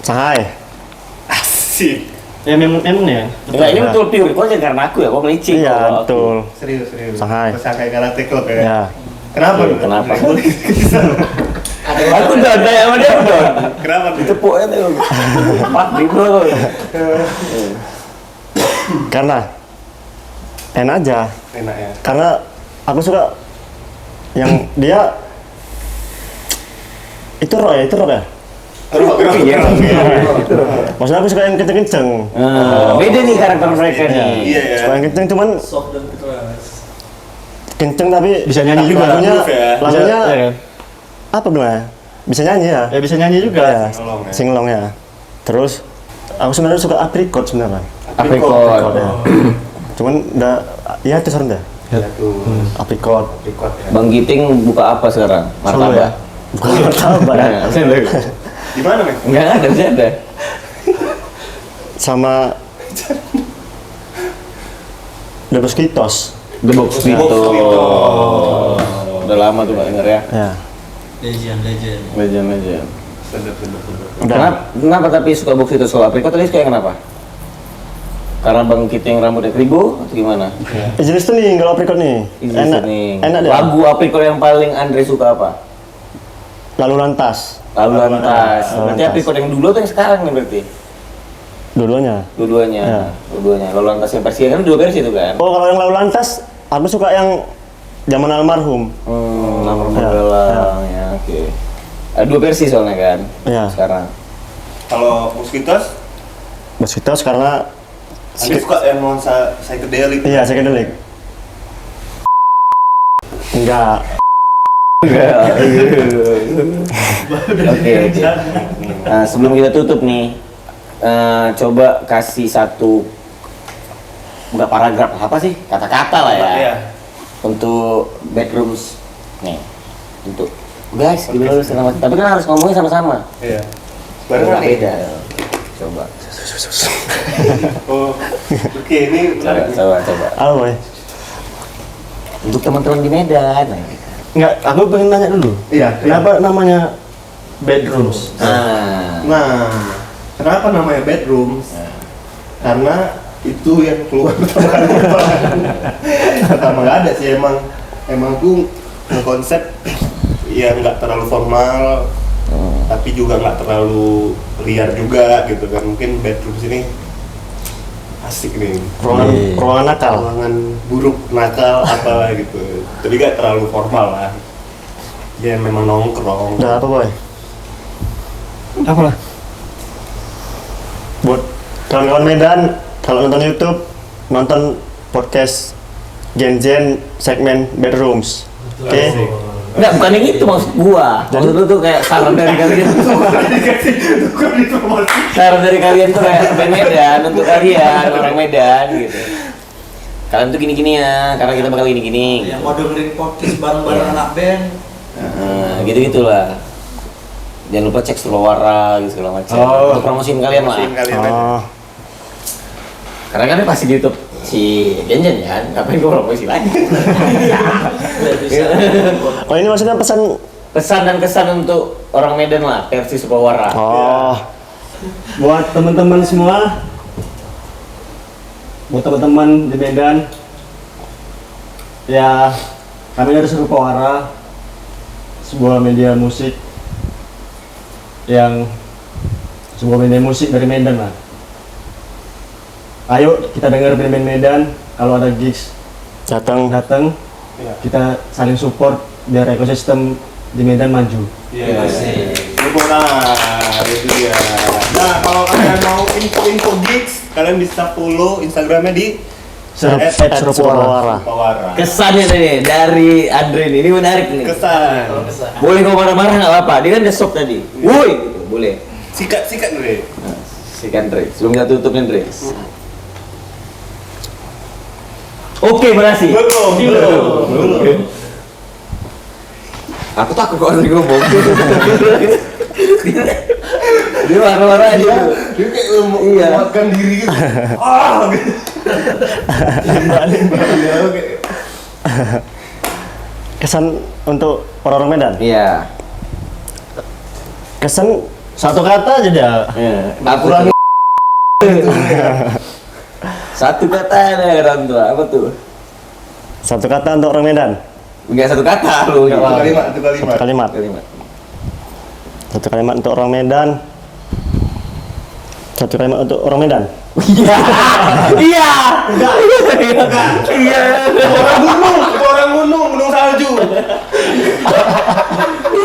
Shanghai. Asik. Ya memang ya. Enggak, ini betul pure. Kok aja karena aku ya, kok melicin. Iya, kalau aku. betul. Serius. Shanghai. Shanghai Karate Club ya. Ya. Kenapa? Iya, kenapa? Ada Aku udah ada sama dia udah. Kenapa? Itu pokoknya tuh. 4.000 loh. Karena enak aja. Enak ya. Karena aku suka yang dia itu rock ya. Iya. Maksudnya aku suka yang kenceng-kenceng. Beda nih karakter mereka nih. Iya ya. Suka yang kenceng cuman soft dan keras. kenceng tapi Bisa nyanyi tapi juga. lagunya Groove ya. lagunya Iya kan? apa gimana? Bisa nyanyi ya? Ya bisa nyanyi juga. Ya, Singelong ya. singelong ya. Terus aku sebenarnya suka apricot sebenarnya. Apricot. Ya. Cuman udah ya itu serem dah. Ya tuh. Apricot. Record ya. Bang Giting buka apa sekarang? Solo ya? Martabak. Bukan martabak ya. Di mana nih? Enggak ada, bisa ada. Sama The Mosquitos. The Box Vito. Udah lama tuh nggak denger ya. Ya. Legend. Legend. Sedap. Kenapa tapi suka Box Vito soal apricot tadi kayak kenapa? Karena Bang Giting rambutnya kribo atau gimana? Jenis tuh nih kalau apricot nih. Enak. Enak deh. Lagu apricot yang paling Andre suka apa? Lalu lantas. Lalu lantas. Lalu Berarti Lantas. apricot yang dulu atau yang sekarang nih berarti? Dua-duanya. Dua-duanya. Ya. Dua-duanya. Lalu lantas yang versi kan dua versi itu kan? Oh kalau yang lalu lantas, aku suka yang zaman almarhum. Nama Ya, Galang ya, oke. Ada dua versi soalnya kan? Ya. Sekarang. Kalau Mosquitos, Mosquitos karena Anda suka yang nuansa psychedelic. iya psychedelic. Enggak. Oke. Nah, sebelum kita tutup nih, coba kasih satu nggak paragraf apa sih kata-kata lah ya Iya. untuk bedrooms nih untuk guys gimana lu selamat tapi kan harus ngomongin sama-sama Iya. baru Barengan nih. beda coba Oh, oke ini coba Apa boy? untuk teman-teman di Medan nah. Enggak, aku pengen nanya dulu. Iya, Kenapa namanya bedrooms? Nah, kenapa namanya bedrooms? Karena itu yang keluar pertama kali. Pertama nggak ada sih emang tuh konsep yang nggak terlalu formal, tapi juga nggak terlalu liar juga gitu kan. Mungkin bedrooms ini asik nih. Ruangan nakal. Ruangan buruk, nakal apa gitu. Tapi nggak terlalu formal lah. Ya memang nongkrong. Udah apa boy? Apa lah? Buat kawan-kawan Medan, kalau nonton YouTube, nonton podcast Gen segmen bedrooms. Oke. Enggak, bukan yang itu maksud gua. Maksud lu tuh kayak saran dari kalian. Saran dari kalian tuh kayak band Medan untuk kalian orang Medan gitu. Kalian tuh gini-gini ya, karena kita bakal gini-gini. Yang mau dengerin podcast bareng-bareng anak band. Gitu-gitulah. Jangan lupa cek Sulawara gitu segala macam. Oh. Untuk promosiin kalian lah. Oh, Karena kan pasti di YouTube si Genjen ya, ngapain gua promosi lagi? oh ini maksudnya pesan. Pesan dan kesan untuk orang Medan lah, versi Sulawara. Oh, Buat teman-teman semua, buat teman-teman di Medan, ya kami dari Sulawara, sebuah media musik sebuah media musik dari Medan lah. ayo kita dengar band-band Medan, kalau ada gigs Datang. Iya. kita saling support biar ekosistem di Medan maju. Iya. Tepuk tangan, itu dia. Nah, kalau kalian mau info-info gigs, kalian bisa follow Instagramnya di Surupawara. Pawara. Kesannya nih dari Andre ini menarik nih. Kesan. Boleh kau marah-marah nggak apa-apa. Dia kan udah stop tadi. Woi, gitu. Boleh. Sikat dulu. Sikan Dre. Sebelum kita tutup nih Dre. Oke, berhasil. Belum. Aku takut kok Andre ngomong. Dia marah-marah aja. Dia kayak Iya. menguatkan diri gitu. Ah, gitu. Iya, oke. Kesan untuk orang-orang Medan. Iya. Kesan satu kata aja dia. Iya. Aku kurang satu kata ada orang tua. Apa tuh? Satu kata untuk orang Medan. Enggak satu kata lu. Satu kalimat. Satu kalimat. Kalimat. Satu kalimat untuk orang Medan. Satu kalimat untuk orang Medan. Iya. Iya. Iya. Orang gunung salju.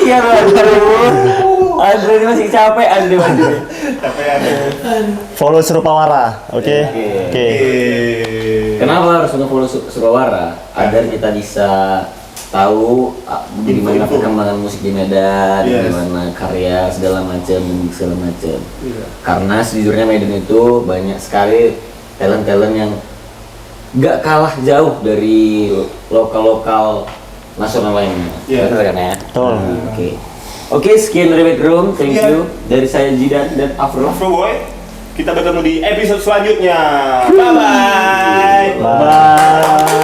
Iya, Andre ini masih capek Andre. Capek ada. Follow Surupawara. Oke. Oke. Kenapa harus follow Surabaya? Agar kita bisa tahu gimana Info-info. perkembangan musik di Medan, Yes. gimana karya segala macam. Iya. Karena sejujurnya Medan itu banyak sekali talent-talent yang gak kalah jauh dari lokal-lokal nasional lainnya. Iya. Benar kan ya? Betul. Oke. Oke, sekian dari Backroom. Thank Iya. you. Dari saya Jidan dan Afro. Afro Boy. Kita bertemu di episode selanjutnya. Bye bye. Bye.